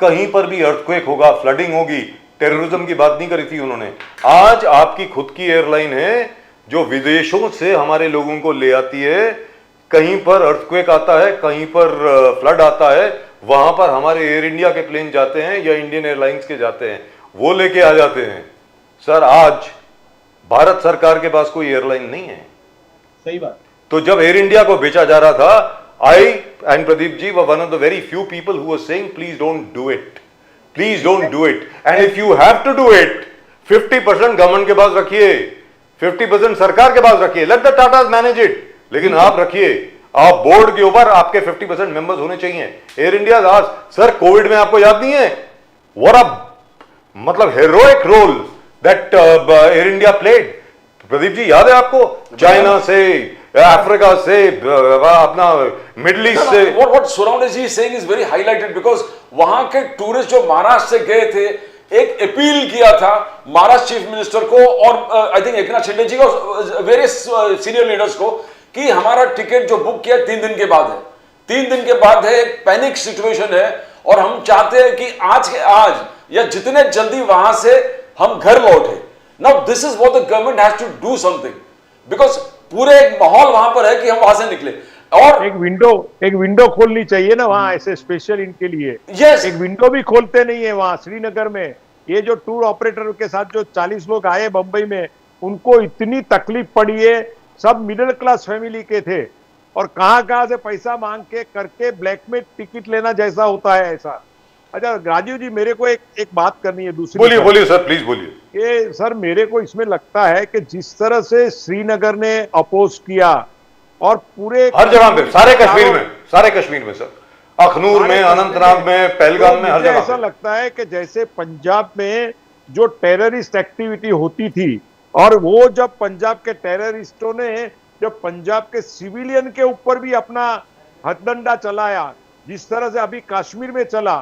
कहीं पर भी अर्थक्वेक होगा, फ्लडिंग होगी। टेररिज्म की बात नहीं करी थी उन्होंने। आज आपकी खुद की एयरलाइन है जो विदेशों से हमारे लोगों को ले आती है, कहीं पर अर्थक्वेक आता है, कहीं पर फ्लड आता है, वहां पर हमारे एयर इंडिया के प्लेन जाते हैं या इंडियन एयरलाइंस के जाते हैं, वो लेके आ जाते हैं। सर, आज भारत सरकार के पास कोई एयरलाइन नहीं है। सही बात। तो जब एयर इंडिया को बेचा जा रहा था, I and Pradeep ji were one of the very few people who were saying please don't do it, please don't do it, and if you have to do it, 50% government के पास रखिए, 50% सरकार के पास रखिए, let the Tatas manage it, लेकिन आप रखिए, आप बोर्ड के ऊपर आपके 50% मेंबर्स होने चाहिए। एयर इंडिया आज, सर कोविड में आपको याद नहीं है व्हाट अ मतलब heroic role that Air India played? Pradeep ji, याद है आपको? चाइना से, अफ्रीका से, अपना मिडिल ईस्ट से। What Sonawane ji is saying is very highlighted because वहां के टूरिस्ट जो महाराष्ट्र से गए थे, एक अपील किया था महाराष्ट्र चीफ मिनिस्टर को और आई थिंक एकनाथ शिंदे जी को, वेरियस सीनियर लीडर्स को, कि हमारा टिकट जो बुक किया 3 दिन के बाद है, 3 दिन के बाद है, एक पैनिक सिचुएशन है और हम चाहते हैं कि आज के आज या जितने जल्दी वहां से हम घर लौटे। Now this is what the government has to do something, because पूरे एक माहौल वहां पर है कि हम वहां से निकले। और एक विंडो खोलनी चाहिए ना वहां, ऐसे स्पेशल इनके लिए। यस, एक विंडो भी खोलते नहीं है वहां श्रीनगर में। ये जो टूर ऑपरेटर के साथ जो 40 लोग आए बंबई में, उनको इतनी तकलीफ पड़ी है। सब मिडिल क्लास फैमिली के थे और कहां से पैसा मांग के करके ब्लैक में टिकट लेना जैसा होता है ऐसा। अच्छा राजीव जी, मेरे को एक बात करनी है दूसरी। बोलिए सर, प्लीज बोलिए। ये सर मेरे को इसमें लगता है कि जिस तरह से श्रीनगर ने अपोज किया और पूरे हर जगह पे, सारे कश्मीर में सर, अखनूर में, अनंतनाग में, पहलगाम में, हर जगह ऐसा लगता है कि जैसे पंजाब में जो टेररिस्ट एक्टिविटी होती थी और वो जब पंजाब के टेररिस्टों ने जब पंजाब के सिविलियन के ऊपर भी अपना हथडंडा चलाया, जिस तरह से अभी कश्मीर में चला,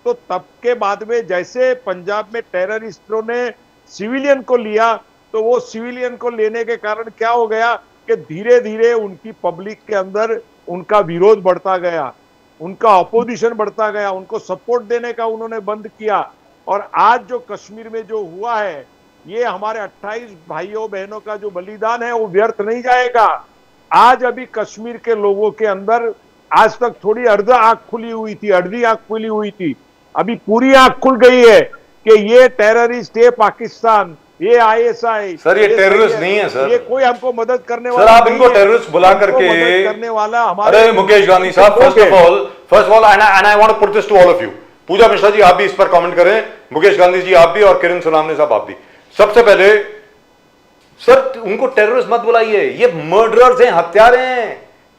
तो तब के बाद में जैसे पंजाब में टेररिस्टों ने सिविलियन को लिया, तो वो सिविलियन को लेने के कारण क्या हो गया कि धीरे धीरे उनकी पब्लिक के अंदर उनका विरोध बढ़ता गया, उनका अपोजिशन बढ़ता गया, उनको सपोर्ट देने का उन्होंने बंद किया। और आज जो कश्मीर में जो हुआ है, ये हमारे 28 भाइयों बहनों का जो बलिदान है वो व्यर्थ नहीं जाएगा। आज अभी कश्मीर के लोगों के अंदर आज तक थोड़ी अर्ध आंख खुली हुई थी, अर्धी आंख खुली हुई थी, अभी पूरी आंख खुल गई है कि ये टेररिस्ट, ये पाकिस्तान, ये ISI, सर ये टेररिस्ट नहीं है सर, ये कोई हमको मदद करने सर वाला आप इनको टेररिस्ट बुला करके करने वाला हमारे। अरे मुकेश गांधी साहब, first of all and I want to put this to all of you. Pooja Mishra ji आप भी इस पर कमेंट करें, मुकेश गांधी जी आप भी, और किरण सोनावने साहब आप भी। सबसे पहले सर उनको टेररिस्ट मत बुलाइए, ये मर्डरर्स हैं, हत्यारे हैं,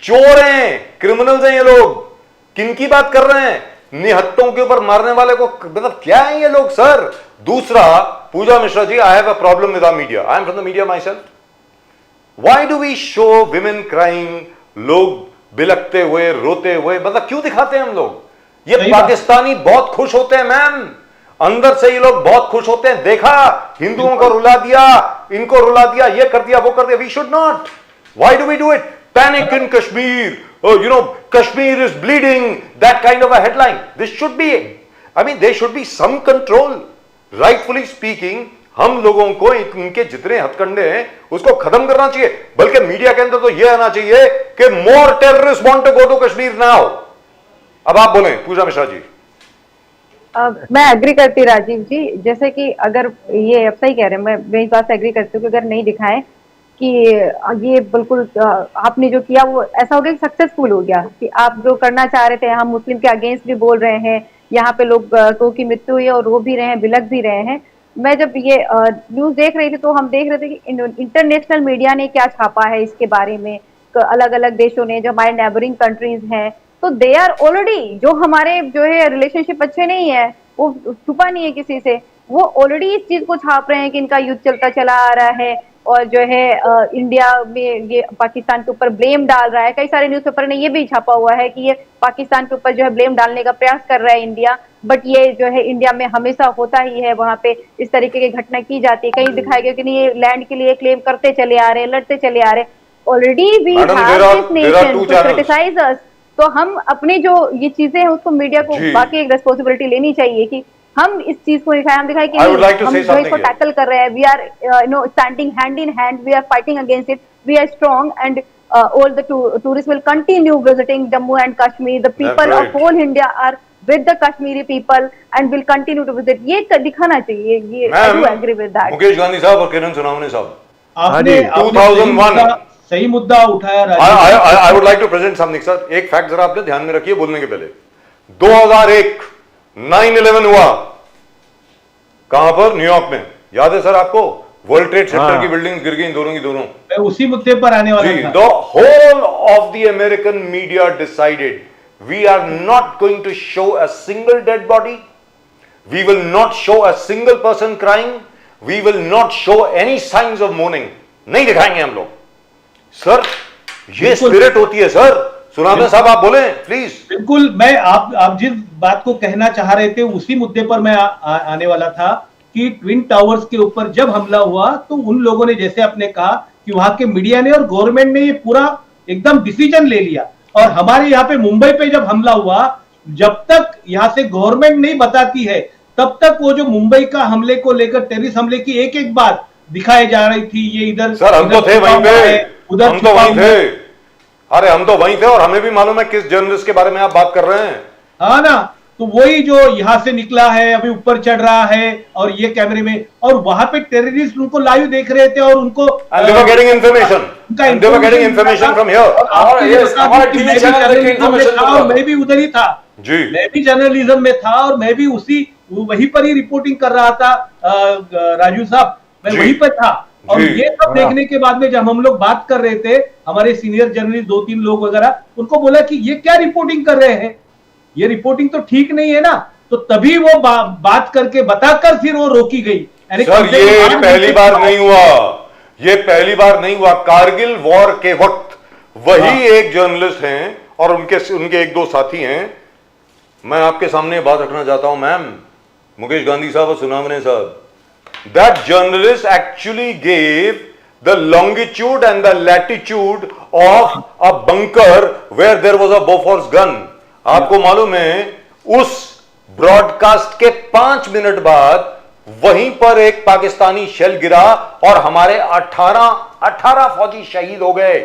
चोर हैं, क्रिमिनल्स हैं ये लोग। किनकी बात कर रहे हैं? निहत्तों के ऊपर मारने वाले को, मतलब क्या है ये लोग सर? दूसरा, Pooja Mishra ji, I have a problem with the media, I am from the media myself. Why do we show women crying, लोग बिलखते हुए, रोते हुए, मतलब क्यों दिखाते हैं हम लोग? ये पाकिस्तानी बहुत खुश होते हैं मैम, अंदर से ये लोग बहुत खुश होते हैं। देखा, हिंदुओं को रुला दिया, इनको रुला दिया, ये कर दिया, वो कर दिया। We should not. Why do we do it? Panic in Kashmir, you know, Kashmir is bleeding, that kind of a headline. This should be, I mean, there should be some control. Rightfully speaking, हम लोगों को इनके जितने हथकंडे हैं उसको खत्म करना चाहिए। बल्कि मीडिया के अंदर तो यह आना चाहिए कि more terrorists want to go to Kashmir now. अब आप बोलें पूजा मिश्रा जी। मैं एग्री करती राजीव जी, जैसे कि अगर ये अब सही कह रहे हैं, मैं इस बात से एग्री करती हूँ कि अगर नहीं दिखाएं कि ये बिल्कुल आपने जो किया वो ऐसा हो गया कि सक्सेसफुल हो गया, कि आप जो करना चाह रहे थे, हम मुस्लिम के अगेंस्ट भी बोल रहे हैं, यहाँ पे लोग तो की मृत्यु हुई है और रो भी रहे हैं, बिलख भी रहे हैं। मैं जब ये न्यूज देख रही थी तो हम देख रहे थे कि इंटरनेशनल मीडिया ने क्या छापा है इसके बारे में, अलग अलग देशों ने, जो हमारे नेबरिंग कंट्रीज हैं, तो दे आर ऑलरेडी, जो हमारे जो है रिलेशनशिप अच्छे नहीं है, वो छुपा नहीं है किसी से, वो ऑलरेडी इस चीज को छाप रहे हैं कि इनका युद्ध चलता चला आ रहा है और जो है इंडिया में ये पाकिस्तान के ऊपर ब्लेम डाल रहा है। कई सारे न्यूज़पेपर ने ये भी छापा हुआ है कि ये पाकिस्तान के ऊपर जो है ब्लेम डालने का प्रयास कर रहा है इंडिया, बट ये जो है इंडिया में हमेशा होता ही है, वहां पे इस तरीके की घटना की जाती है। कहीं दिखाया गया कि नहीं, ये लैंड के लिए क्लेम करते चले आ रहे हैं, लड़ते चले आ रहे हैं। Already we have this nation to criticize us, तो हम अपनी जो ये चीजें हैं उसको मीडिया को बाकी एक रेस्पॉन्सिबिलिटी लेनी चाहिए कि हम इस चीज को दिखाएं, हम दिखाएं कि हम जो इसको टैकल कर रहे हैं, we are standing hand in hand, we are fighting against it, we are strong and all the tourists will continue visiting Jammu and Kashmir. The people of whole India are with the Kashmiri people and will continue to visit. ये दिखाना चाहिए, ये I do agree with that. Mukesh Gandhi साहब और किरण सोनावने साहब, आपने 2001 सही मुद्दा उठाया। I would like to present something sir. एक फैक्ट जरा आपने ध्यान में रखिए बोलने के पहले। 2001 9/11 हुआ, कहां पर? न्यूयॉर्क में, याद है सर आपको? वर्ल्ड ट्रेड सेंटर की बिल्डिंग गिर गई दोनों की दोनों। मैं उसी मुद्दे पर आने वाला था। The whole of the American media decided we are not going to show a single dead body, we will not show a single person crying, we will not show any signs of mourning. नहीं दिखाएंगे हम लोग। Sir ये spirit होती है sir. सुनावने साहब आप बोले प्लीज। बिल्कुल, मैं आप जिस बात को कहना चाह रहे थे उसी मुद्दे पर मैं आने वाला था कि ट्विन टावर्स के ऊपर जब हमला हुआ तो उन लोगों ने, जैसे आपने कहा कि वहां के मीडिया ने और गवर्नमेंट ने ये पूरा एकदम डिसीजन ले लिया। और हमारे यहाँ पे मुंबई पे जब हमला हुआ, जब तक यहाँ से गवर्नमेंट नहीं बताती है तब तक वो जो मुंबई का हमले को लेकर, टेररिस्ट हमले की एक एक बात दिखाई जा रही थी, ये इधर सर हम तो थे वहीं पे, उधर हम तो वहीं थे, अरे हम तो वहीं थे और हमें भी मालूम है किस जर्नलिस्ट के बारे में आप बात कर रहे हैं। हाँ ना, तो वही जो यहाँ से निकला है अभी ऊपर चढ़ रहा है और ये कैमरे में, और वहां पे टेररिस्ट उनको लाइव देख रहे थे और उनको And they were getting information. And they were getting information from here. मैं भी उधर ही था जी, मैं भी जर्नलिज्म में था और मैं भी वहीं पर ही रिपोर्टिंग कर रहा था। राजू साहब, मैं जी। वहीं पर था और जी। ये सब देखने के बाद में जब हम लोग बात कर रहे थे, हमारे सीनियर जर्नलिस्ट 2-3 लोग वगैरह, उनको बोला कि ये क्या रिपोर्टिंग कर रहे हैं, ये रिपोर्टिंग तो ठीक नहीं है ना। तो तभी वो बात करके बताकर फिर वो रोकी गई। सर ये पहली बार नहीं हुआ, ये पहली बार नहीं हुआ। कारगिल वॉर के वक्त वही एक जर्नलिस्ट हैं और उनके एक दो साथी हैं। मैं आपके सामने बात रखना चाहता हूं मैम, मुकेश गांधी साहब और सुनावने साहब, that journalist actually gave the longitude and the latitude of a bunker where there was a Bofors gun. आपको मालूम है उस ब्रॉडकास्ट के 5 मिनट बाद वहीं पर एक पाकिस्तानी शेल गिरा और हमारे 18 फौजी शहीद हो गए।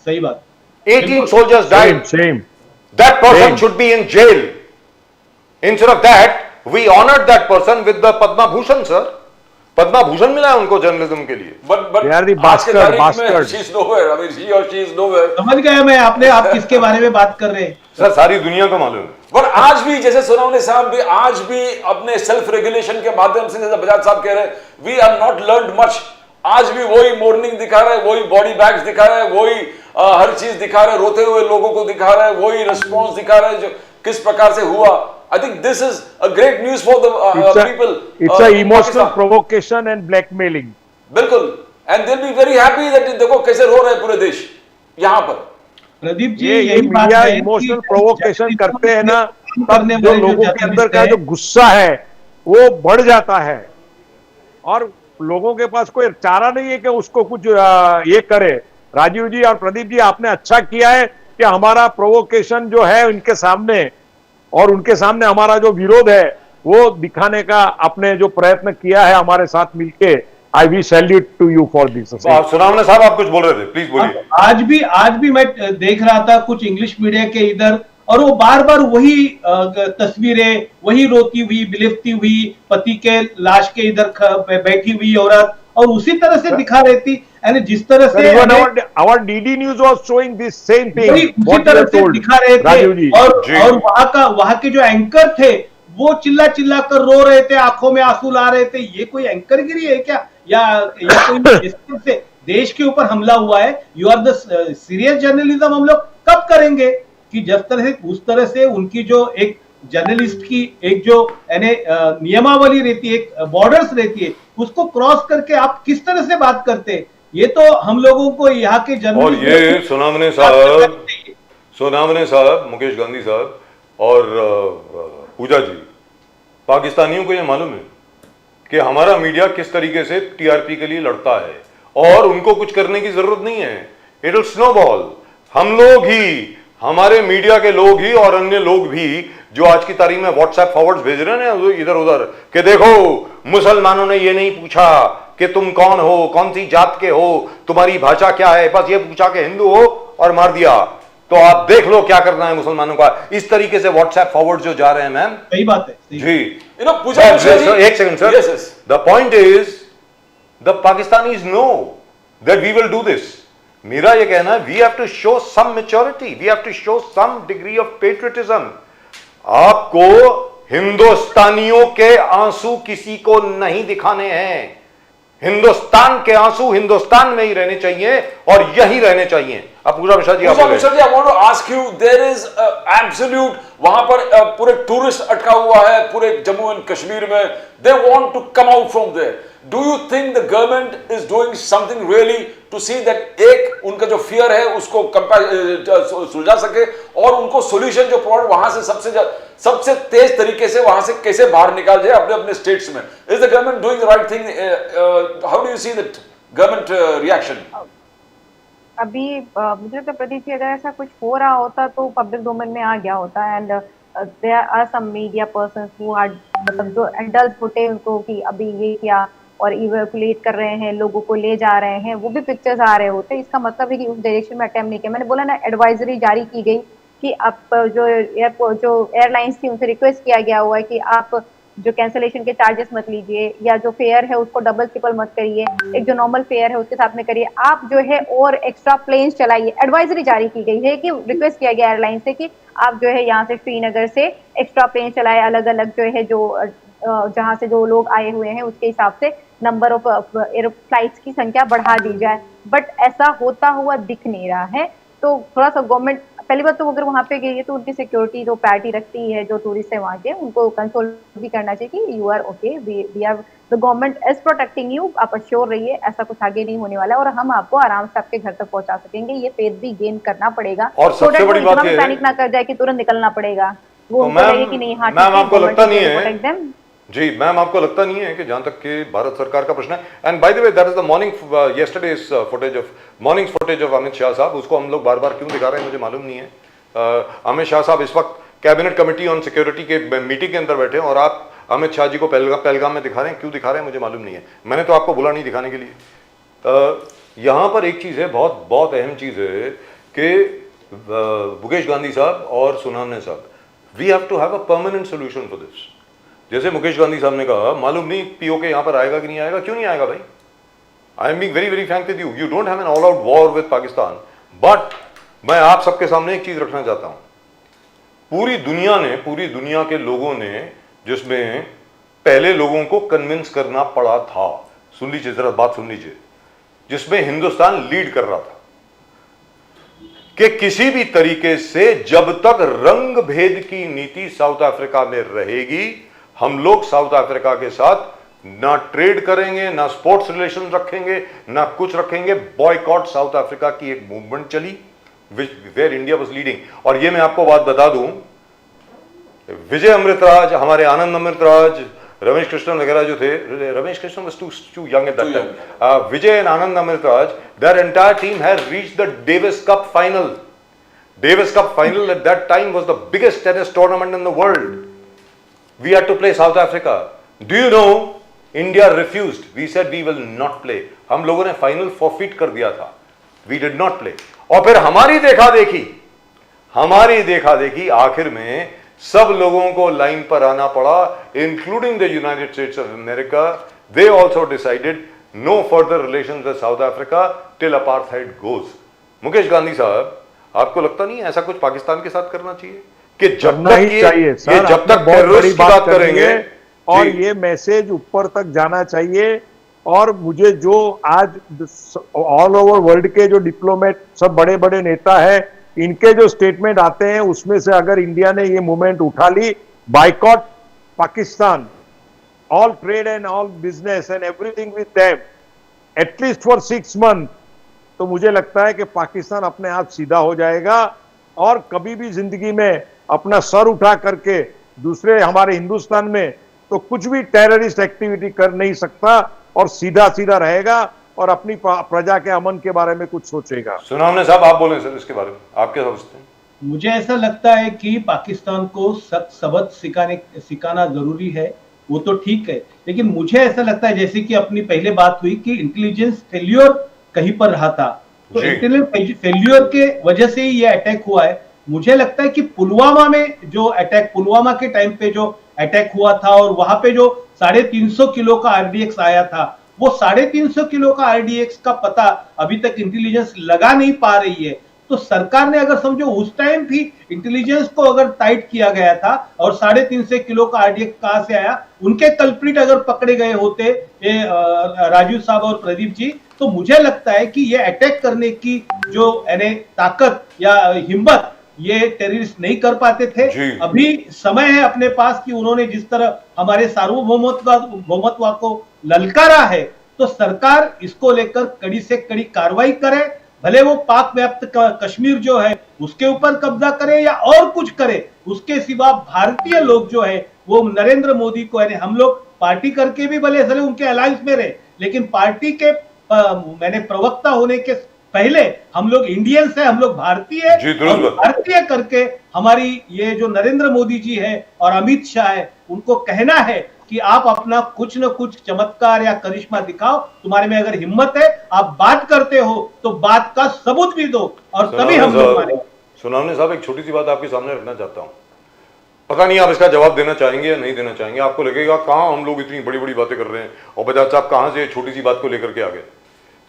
सही बात। 18 soldiers died. Same. That person Same. should be in jail. Instead of that, we honored that person with the Padma Bhushan, sir. Padma Bhushan मिला है उनको जर्नलिज्म के लिए। But They are the आज के तारीख में bastards. she is nowhere. I mean, he or she is nowhere. समझ गया मैं, आप किसके बारे में बात कर रहे हैं। सर सारी दुनिया को मालूम है। पर आज भी जैसे सोनावने साहब भी आज भी अपने सेल्फ रेगुलेशन के माध्यम से, जैसे बजाज साहब कह रहे हैं, we are not learn much. आज भी वही मॉर्निंग दिखा रहे हैं, वही बॉडी बैग्स दिखा रहे हैं, वही हर चीज दिखा रहे हैं, रोते हुए लोगों को दिखा रहे हैं, वही रिस्पॉन्स दिखा रहे हैं जो किस प्रकार से हुआ। I think this is a great news for the people. It's a emotional provocation and blackmailing. बिल्कुल, and they'll be very happy that देखो कैसे रो रहे हैं पूरे देश यहाँ पर। प्रदीप जी, ये यही बात मीडिया है इमोशनल कि प्रोवोकेशन करते हैं ना, करने तब जो वाले जो लोगों के अंदर का जर्नलिस्ट जो गुस्सा है वो बढ़ जाता है और लोगों के पास कोई चारा नहीं है कि उसको कुछ ये करे। राजीव जी और प्रदीप जी, आपने अच्छा किया है कि हमारा प्रोवोकेशन जो है उनके सामने और उनके सामने हमारा जो विरोध है वो दिखाने का आपने जो प्रयत्न किया है हमारे साथ मिलके, I we salute to you for this. Sonawane साहब आप कुछ बोल रहे थे, प्लीज बोलिए। आज भी मैं देख रहा था कुछ इंग्लिश मीडिया के इधर, और वो बार बार वही तस्वीरें, वही रोती हुई बिलखती हुई पति के लाश के इधर बैठी हुई औरत, और उसी तरह से दिखा रही थी। यानी जिस तरह से our DD News was showing this same thing, उसी तरह से दिखा रहे थे, और वहां के जो एंकर थे वो चिल्ला चिल्ला कर रो रहे थे, आंखों में आंसू ला रहे थे। ये कोई एंकरगिरी है क्या, या कोई से देश के ऊपर हमला हुआ है? You are the serious journalism हम लोग कब करेंगे कि जब तरह से उस तरह से उनकी जो एक जर्नलिस्ट की एक जो नियमावली रहती है, एक बॉर्डर्स रहती है, उसको क्रॉस करके आप किस तरह से बात करते हैं? ये तो हम लोगों को यहाँ के जर्नलिस्ट, और ये सुनावने साहब, मुकेश गांधी साहब और पूजा जी, पाकिस्तानियों को ये मालूम है कि हमारा मीडिया किस तरीके से टीआरपी के लिए लड़ता है और उनको कुछ करने की जरूरत नहीं है। It will snowball. हम लोग ही, हमारे मीडिया के लोग ही और अन्य लोग भी जो आज की तारीख में व्हाट्सएप फॉरवर्ड्स भेज रहे हैं ना इधर उधर कि देखो मुसलमानों ने ये नहीं पूछा कि तुम कौन हो, कौन सी जात के हो, तुम्हारी भाषा क्या है, बस ये पूछा कि हिंदू हो और मार दिया। तो आप देख लो क्या करना है मुसलमानों का। इस तरीके से व्हाट्सएप फॉरवर्ड जो जा रहे हैं मैम, सही बात है जी। एक second sir, the point is the Pakistanis know that we will do this. मेरा ये कहना है we have to show some maturity, we have to show some degree of patriotism. आपको हिंदुस्तानियों के आंसू किसी को नहीं दिखाने हैं। हिंदुस्तान के आंसू हिंदुस्तान में ही रहने चाहिए और यही रहने चाहिए। अब Pooja Mishra ji, I want to ask you, there is absolute, वहां पर पूरे टूरिस्ट अटका हुआ है पूरे जम्मू एंड कश्मीर में, they want to come out from there. Do you think the government is doing something really to see that एक उनका जो फियर है उसको सुलझा सके और उनको सॉल्यूशन जो प्रोवाइड वहां से सबसे तेज तरीके से वहां से कैसे बाहर निकाल जाए अपने अपने स्टेट्स में? Is the government doing the right thing? How do you see that government reaction? अभी मुझे तो प्रदीप जी अगर ऐसा कुछ हो रहा होता तो पब्लिक डोमेन में आ गया होता। And there are some media persons who are, मतलब जो एडल्ट फुटेज उनको कि अभी ये किया और इवैक्यूएट कर रहे हैं, लोगों को ले जा रहे हैं, वो भी पिक्चर्स आ रहे होते। इसका मतलब है कि उस डायरेक्शन में अटेम्प्ट नहीं किया। मैंने बोला ना, एडवाइजरी जारी की गई कि आप जो एयरपोर्ट जो एयरलाइंस थी उनसे रिक्वेस्ट किया गया हुआ है कि आप जो कैंसलेशन के चार्जेस मत लीजिए, या जो फेयर है उसको डबल ट्रिपल मत करिए, एक जो नॉर्मल फेयर है उसके साथ में करिए, आप जो है और एक्स्ट्रा प्लेन्स चलाइए। एडवाइजरी जारी की गई है कि रिक्वेस्ट किया गया एयरलाइन से कि आप जो है यहाँ से श्रीनगर से एक्स्ट्रा प्लेन चलाए, अलग अलग जो है जो जहाँ से जो लोग आए हुए हैं उसके हिसाब से नंबर ऑफ एयर फ्लाइट्स की संख्या बढ़ा दी जाए। बट ऐसा होता हुआ दिख नहीं रहा है। तो थोड़ा सा गवर्नमेंट, पहली बात तो अगर वहां पे गई है तो उनकी सिक्योरिटी जो प्रायोरिटी रखती है, जो टूरिस्ट है वहां के, उनको कंसोल भी करना चाहिए कि you are okay, we are the government is protecting you, आप अश्योर रहिए, ऐसा कुछ आगे नहीं होने वाला है और हम आपको आराम से आपके घर तक पहुंचा सकेंगे। ये फेथ भी गेन करना पड़ेगा और सबसे बड़ी बात ये पैनिक ना कर जाए कि तुरंत निकलना पड़ेगा। वो तो उनको लगे कि नहीं, हाँ मैम आपको लगता नहीं है प्रोटेक्ट देम। जी मैम, आपको लगता नहीं है कि जहां तक कि भारत सरकार का प्रश्न है, and bye the way that is the morning yesterday's footage of morning footage of Amit Shah साहब, उसको हम लोग बार बार क्यों दिखा रहे हैं मुझे मालूम नहीं है। अमित शाह साहब इस वक्त कैबिनेट कमेटी ऑन सिक्योरिटी के मीटिंग के अंदर बैठे हैं और आप अमित शाह जी को पहलगाम में दिखा रहे हैं। क्यों दिखा रहे हैं मुझे मालूम नहीं है, मैंने तो आपको बोला नहीं दिखाने के लिए। यहाँ पर एक चीज़ है, बहुत बहुत अहम चीज़ है कि मुकेश गांधी साहब और सुनावने साहब, we have to have a permanent solution for this. जैसे मुकेश गांधी साहब ने कहा, मालूम नहीं पीओके यहाँ पर आएगा कि नहीं आएगा। क्यों नहीं आएगा भाई? I am being very very Frank with you, you don't have an all out war with Pakistan, but मैं आप सबके सामने एक चीज रखना चाहता हूं। पूरी दुनिया के लोगों ने, जिसमें पहले लोगों को कन्विंस करना पड़ा था, सुन लीजिए जरा बात सुन लीजिए, जिसमें हिंदुस्तान लीड कर रहा था कि किसी भी तरीके से जब तक रंग भेद की नीति साउथ अफ्रीका में रहेगी, हम लोग साउथ अफ्रीका के साथ ना ट्रेड करेंगे, ना स्पोर्ट्स रिलेशन रखेंगे, ना कुछ रखेंगे। बॉयकॉट साउथ अफ्रीका की एक मूवमेंट चली वेयर इंडिया वाज लीडिंग। और ये मैं आपको बात बता दूं, विजय अमृतराज, हमारे आनंद अमृतराज, रमेश कृष्णन वगैरह जो थे, Ramesh Krishnan was too young at that time. Vijay and Anand Amritraj, their entire team had reached the Davis Cup final. Davis Cup final at that time was the biggest tennis tournament in the world. We had to play South Africa. Do you know? India refused. We said we will not play. हम लोगों ने final forfeit कर दिया था. We did not play. और फिर हमारी देखा देखी आखिर में सब लोगों को लाइन पर आना पड़ा, including the United States of America. They also decided no further relations with South Africa till apartheid goes. Mukesh Gandhi साहब, आपको लगता नहीं है ऐसा कुछ पाकिस्तान के साथ करना चाहिए कि जब तक टेररिस्ट की बात करेंगे और ये मैसेज ऊपर तक जाना चाहिए। और मुझे जो आज ऑल ओवर वर्ल्ड के जो डिप्लोमेट, सब बड़े बड़े नेता हैं, इनके जो स्टेटमेंट आते हैं उसमें से अगर इंडिया ने ये मूवमेंट उठा ली, boycott Pakistan, all trade and all business and everything with them at least for 6 month, तो मुझे लगता है कि पाकिस्तान अपने आप सीधा हो जाएगा और कभी भी जिंदगी में अपना सर उठा करके दूसरे हमारे हिंदुस्तान में तो कुछ भी टेररिस्ट एक्टिविटी कर नहीं सकता और सीधा सीधा रहेगा और अपनी प्रजा के अमन के बारे में कुछ सोचेगा। सुनावने साहब, आप बोलें सर इसके बारे में, आप क्या समझते हैं? मुझे ऐसा लगता है कि पाकिस्तान को सख्त सबक सिखाना जरूरी है, वो तो ठीक है, लेकिन मुझे ऐसा लगता है जैसे कि अपनी पहले बात हुई कि इंटेलिजेंस फेल्योर कहीं पर रहा था, तो इंटेलिजेंस फेल्योर के वजह से ही ये अटैक हुआ है। मुझे लगता है कि पुलवामा में जो अटैक, पुलवामा के टाइम पे जो अटैक हुआ था और वहां पे जो 350 किलो का आरडीएक्स आया था, वो 350 किलो का आरडीएक्स का पता अभी तक इंटेलिजेंस लगा नहीं पा रही है। तो सरकार ने अगर समझो उस टाइम भी इंटेलिजेंस को अगर टाइट किया गया था और 350 किलो का आरडीएक्स कहां से आया, उनके कल्प्रिट अगर पकड़े गए होते राजू साहब और प्रदीप जी, तो मुझे लगता है कि ये अटैक करने की जो ताकत या हिम्मत ये टेररिस्ट नहीं कर पाते थे। अभी समय है अपने पास कि उन्होंने जिस तरह हमारे सार्वभौमत्व को ललकारा है, तो सरकार इसको लेकर कड़ी से कड़ी कार्रवाई करे, भले वो पाक व्याप्त कश्मीर जो है उसके ऊपर कब्जा करे या और कुछ करे। उसके सिवा भारतीय लोग जो है वो नरेंद्र मोदी को, यानी हम लोग पार्टी करके भी भले उनके अलायंस में रहे, लेकिन पार्टी के मैंने प्रवक्ता होने के पहले हम लोग इंडियंस है, हम लोग भारतीय जी, है, दुरुस्त और बात। भारतीय करके हमारी ये जो नरेंद्र मोदी जी है और अमित शाह है, उनको कहना है कि आप अपना कुछ न कुछ चमत्कार या करिश्मा दिखाओ, तुम्हारे में अगर हिम्मत है, आप बात करते हो तो बात का सबूत भी दो, और तभी हम लोग मानेंगे। सुनावने साहब, एक छोटी सी बात आपके सामने रखना चाहता हूं। पता नहीं आप इसका जवाब देना चाहेंगे या नहीं देना चाहेंगे। आपको लगेगा कहां हम लोग इतनी बड़ी बड़ी बातें कर रहे हैं और बजाज साहब कहां से छोटी सी बात को लेकर के आ गए।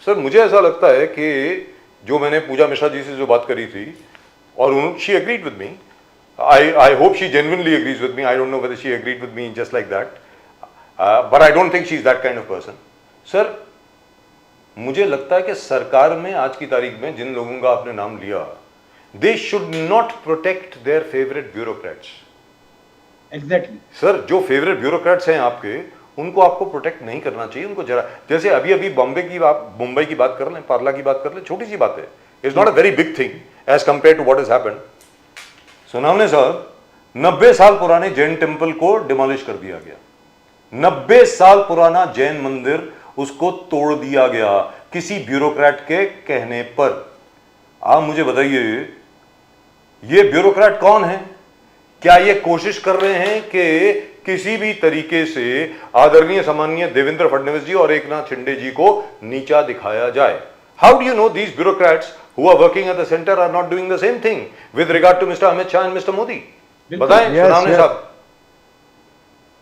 सर, मुझे ऐसा लगता है कि जो मैंने पूजा मिश्रा जी से जो बात करी थी, और she agreed with me, I hope she genuinely agrees with me, I don't know whether she agreed with me just like that, but I don't think she is that kind of person. Sir, मुझे लगता है कि सरकार में आज की तारीख में जिन लोगों का आपने नाम लिया, they should not protect their favourite bureaucrats. Exactly sir, जो फेवरेट ब्यूरोक्रेट्स हैं आपके, उनको आपको प्रोटेक्ट नहीं करना चाहिए। उनको जरा, जैसे अभी अभी मुंबई की बात कर लें, पार्ला की बात कर लें, छोटी सी बात है, it's not a very big thing as compare to what has happened. Sonawane साहब, 90 साल पुराने जैन टेम्पल को डिमोलिश कर दिया गया। 90 साल पुराना जैन मंदिर, उसको तोड़ दिया गया किसी ब्यूरोक्रेट के कहने पर। आप मुझे बताइए, ये ब्यूरोक्रेट कौन है? क्या ये कोशिश कर रहे हैं कि किसी भी तरीके से आदरणीय सम्माननीय देवेंद्र फडणवीस जी और एकनाथ शिंदे जी को नीचा दिखाया जाए? How do you know these bureaucrats who are working at the centre are not doing the same thing with regard to mister Amit Shah and mister Modi? बताएं सुनावने साहब,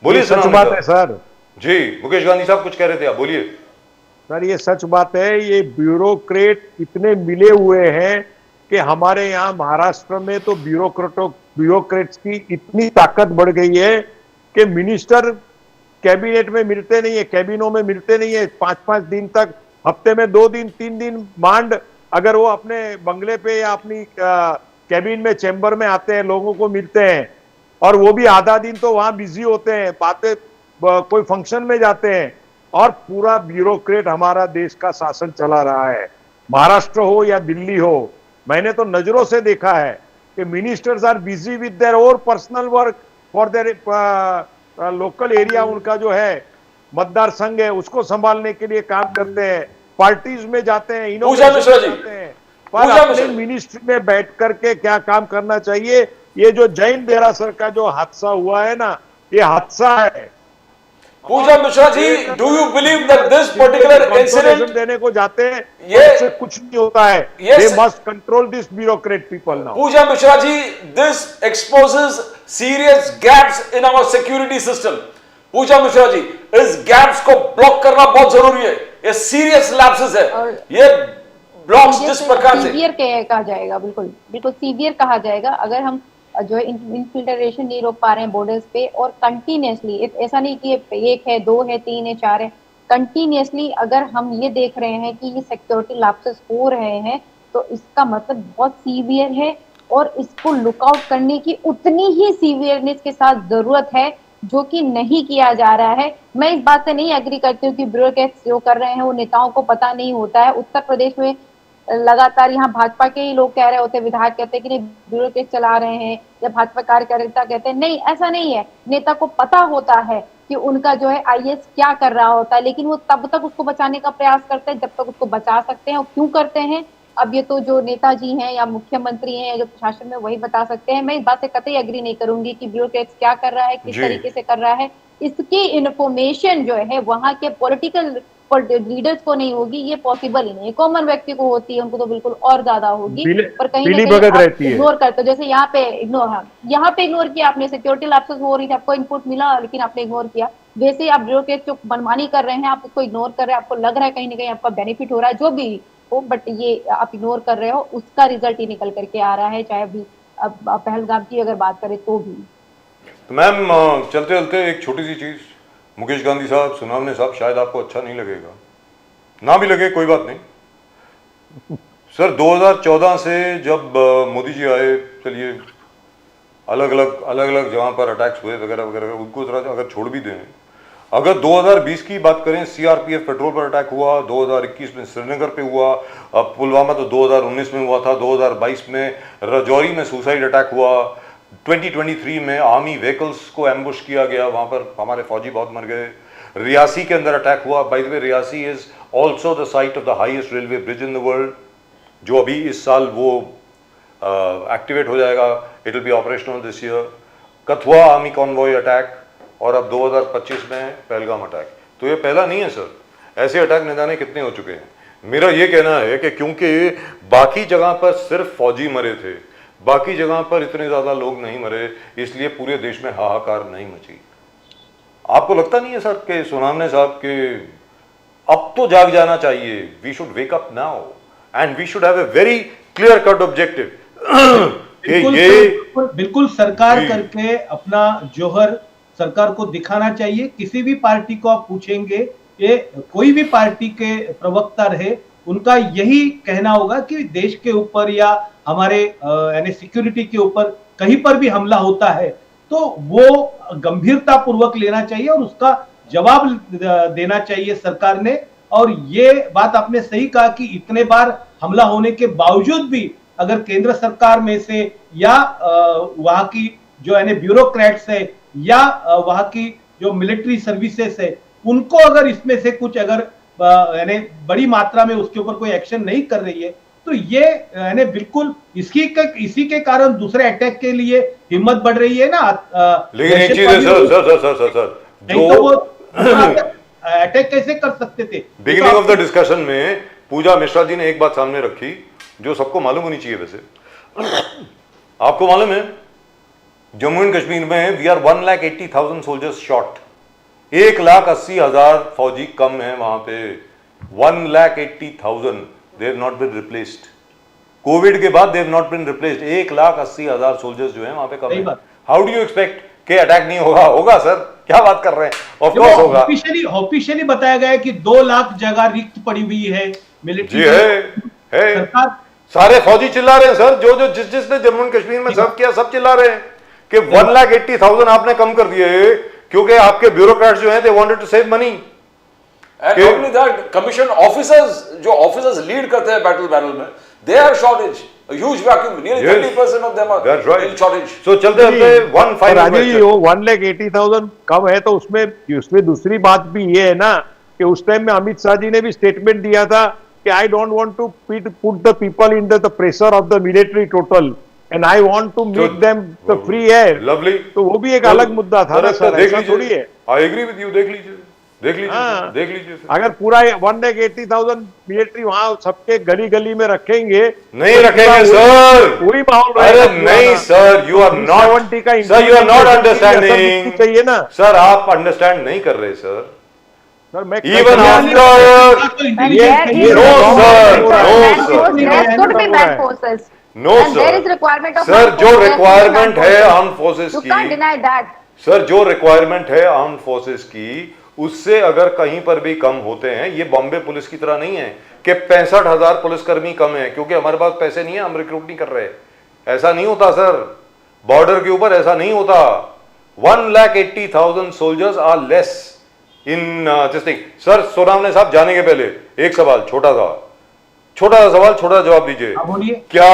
बोलिए। सच बात है सर। जी, मुकेश गांधी साहब कुछ कह रहे थे, आप बोलिए। सर, ये सच बात है। ये ब्यूरोक्रेट इतने मिले हुए हैं कि हमारे यहाँ महाराष्ट्र में तो ब्यूरोक्रेट्स की इतनी ताकत बढ़ गई है कि मिनिस्टर कैबिनेट में मिलते नहीं है, कैबिनों में मिलते नहीं है। 5-5 दिन तक, हफ्ते में 2 दिन 3 दिन मांड, अगर वो अपने बंगले पे या अपनी कैबिन में, चेंबर में आते हैं, लोगों को मिलते हैं, और वो भी आधा दिन तो वहां बिजी होते हैं, बातें, कोई फंक्शन में जाते हैं, और पूरा ब्यूरोक्रेट हमारा देश का शासन चला रहा है। महाराष्ट्र हो या दिल्ली हो, मैंने तो नजरों से देखा है कि ministers are busy with their over personal work for their local area. उनका जो है मतदार संघ है, उसको संभालने के लिए काम करते हैं, पार्टीज में जाते हैं, पूजा मिश्रा जी, जाते हैं, पर अपने मिनिस्ट्री में बैठ करके क्या काम करना चाहिए? ये जो जैन देरासर का जो हादसा हुआ है ना, ये हादसा है। Pooja Mishra ji, do you believe that this particular incident देने को जाते हैं, ये इससे कुछ नहीं होता है। They must control this bureaucrat people now. Pooja Mishra ji, this exposes serious gaps in our security system. Pooja Mishra ji, इस गैप्स को ब्लॉक करना बहुत जरूरी है। ये सीरियस लैप्सेस है, ये ब्लॉक्स जिस प्रकार से सीवियर कहा जाएगा, बिल्कुल बिल्कुल सीवियर कहा जाएगा। अगर हम जो है इनफिल्ट्रेशन नहीं रोक पा रहे हैं बॉर्डर्स पे, और कंटिन्यूसली, ऐसा नहीं कि 1 है 2 है 3 है 4 है, कंटिन्यूसली अगर हम ये देख रहे हैं कि ये सिक्योरिटी लैप्सेस हो रहे हैं, तो इसका मतलब बहुत सीवियर है, और इसको लुकआउट करने की उतनी ही सीवियरनेस के साथ जरूरत है, जो कि नहीं किया जा रहा है। मैं इस बात से नहीं एग्री करती हूँ कि ब्यूरोक्रेट्स जो कर रहे हैं वो नेताओं को पता नहीं होता है। उत्तर प्रदेश में लगातार यहाँ भाजपा के ही लोग कह रहे होते, विधायक कहते हैं कि नहीं ब्यूरोक्रेट चला रहे हैं, या भाजपा कार्यकर्ता कहते हैं नहीं, ऐसा नहीं है। नेता को पता होता है कि उनका जो है आईएएस क्या कर रहा होता है, लेकिन वो तब तक उसको बचाने का प्रयास करते हैं जब तक उसको बचा सकते हैं। और क्यों करते हैं, अब ये तो जो नेताजी हैं या मुख्यमंत्री हैं या जो प्रशासन में, वही बता सकते हैं। मैं इस बात से कतई एग्री नहीं करूंगी कि ब्यूरोक्रेट्स क्या कर रहा है, किस तरीके से कर रहा है। इसकी इन्फॉर्मेशन जो है वहां के पॉलिटिकल लीडर्स को नहीं होगी, ये पॉसिबल ही नहीं है। कॉमन व्यक्ति को होती है, उनको तो बिल्कुल और ज्यादा होगी, पर कहीं ना कहीं इग्नोर करते हो। जैसे यहाँ पे इग्नोर किया आपने, सिक्योरिटी लैप्सेस हो रही थी, आपको इनपुट मिला लेकिन आपने इग्नोर किया। वैसे आप ब्यूरोक्रेट जो मनमानी कर रहे हैं, आप उसको इग्नोर कर रहे हैं, आपको लग रहा है कहीं ना कहीं आपका बेनिफिट हो रहा है, जो भी हो, बट ये आप इग्नोर कर रहे हो, उसका रिजल्ट ही निकल करके आ रहा है। चाहे अभी अब पहलगाम की अगर बात करें तो भी। तो मैम, चलते चलते एक छोटी सी चीज, मुकेश गांधी साहब, सुनावने साहब, शायद आपको अच्छा नहीं लगेगा, ना भी लगे कोई बात नहीं। सर, 2014 से जब मोदी जी आए, चलिए अलग अलग जगह पर अटैक्स हुए वगैरह वगैरह, उनको जरा अगर छोड़ भी दें, अगर 2020 की बात करें, सीआरपीएफ पेट्रोल पर अटैक हुआ, 2021 में श्रीनगर पे हुआ, अब पुलवामा तो 2019 में हुआ था, 2022 में राजौरी में सुसाइड अटैक हुआ, 2023 में आर्मी व्हीकल्स को एम्बुश किया गया, वहां पर हमारे फौजी बहुत मर गए। रियासी के अंदर अटैक हुआ, by the way Reasi is also the site of the highest railway bridge in the world. जो अभी इस साल वो एक्टिवेट हो जाएगा, it will be operational this year. Kathua army convoy attack, और अब 2025 में पहलगाम अटैक। तो ये पहला नहीं है सर, ऐसे अटैक न जाने कितने हो चुके हैं। मेरा ये कहना है कि क्योंकि बाकी जगह पर सिर्फ फौजी मरे थे, बाकी जगह पर इतने ज्यादा लोग नहीं मरे, इसलिए पूरे देश में हाहाकार नहीं मची। आपको लगता नहीं है सर कि सोनामने साहब के अब तो जाग जाना चाहिए? We should wake up now and we should have a very clear cut objective कि ये बिल्कुल सरकार करके अपना जोहर सरकार को दिखाना चाहिए। किसी भी पार्टी को आप पूछेंगे, ये कोई भी पार्टी के प्रवक्ता रहे, उनका यही कहना होगा कि देश के ऊपर या हमारे यानी सिक्योरिटी के ऊपर कहीं पर भी हमला होता है तो वो गंभीरता पूर्वक लेना चाहिए और उसका जवाब देना चाहिए सरकार ने। और ये बात आपने सही कहा कि इतने बार हमला होने के बावजूद भी अगर केंद्र सरकार में से या वहां की जो यानी ब्यूरोक्रेट्स है या वहां की जो मिलिट्री सर्विसेज है, उनको अगर इसमें से कुछ अगर यानी बड़ी मात्रा में उसके ऊपर कोई एक्शन नहीं कर रही है, तो ये यानी बिल्कुल इसी के कारण दूसरे अटैक के लिए हिम्मत बढ़ रही है ना। लेकिन एक चीज है सर, नहीं तो वो अटैक कैसे कर सकते थे? बिगिनिंग ऑफ द डिस्कशन में पूजा मिश्रा जी ने एक बात सामने रखी जो सबको मालूम होनी चाहिए। वैसे आपको मालूम है जम्मू एंड कश्मीर में वी आर 1,80,000 सोल्जर्स शॉट, 1,80,000 फौजी कम है वहां पे, 1,80,000 they have not been replaced. Covid के बाद they have not been replaced. 1,80,000 soldiers जो है वहां पे कम है। हाउ डू यू एक्सपेक्ट के अटैक नहीं होगा? होगा सर, क्या बात कर रहे हैं, ऑफ कोर्स होगा। ऑफिशियली बताया गया है कि 2 लाख जगह रिक्त पड़ी हुई है मिलिट्री। जी है। सारे फौजी चिल्ला रहे हैं सर, जो जिसने जम्मू एंड कश्मीर में सर्व किया सब चिल्ला रहे हैं कि 1,80,000 आपने कम कर दिए क्योंकि आपके ब्यूरोक्रेट्स जो हैं they wanted to save money. And not only that, commission officers जो officers लीड करते हैं बैटल में, they are shortage, a huge vacuum, nearly 30% of them are in shortage. So चलते one final राजीव जी, वो 1,80,000 कम है तो उसमें दूसरी बात भी ये है ना कि उस टाइम में अमित शाह जी ने भी स्टेटमेंट दिया था कि I don't want to put the people in the pressure of the military total and I want to make them the free air. Lovely, तो वो भी एक अलग मुद्दा था ना सर, ऐसा थोड़ी है। आई एग्री विद यू, देख लीजिए। अगर पूरा 1,80,000 मिलिट्री वहां सबके गली गली में रखेंगे, नहीं रखेंगे सर, पूरी माहौल अरे नहीं sir, you are not understanding चाहिए ना सर, आप अंडरस्टैंड नहीं कर रहे सर। मैं इवन आफ्टर नो सर, जो रिक्वायरमेंट है आर्म फोर्सेस की, सर जो रिक्वायरमेंट है आर्म फोर्सेस की, उससे अगर कहीं पर भी कम होते हैं, ये बॉम्बे पुलिस की तरह नहीं है कि 65,000 पुलिसकर्मी कम है क्योंकि हमारे पास पैसे नहीं है, हम रिक्रूट नहीं कर रहे। ऐसा नहीं होता सर, बॉर्डर के ऊपर ऐसा नहीं होता। 1,80,000 soldiers are less in this thing. Sir Sonawane साहब जाने के पहले एक सवाल, छोटा सा सवाल, छोटा जवाब दीजिए। क्या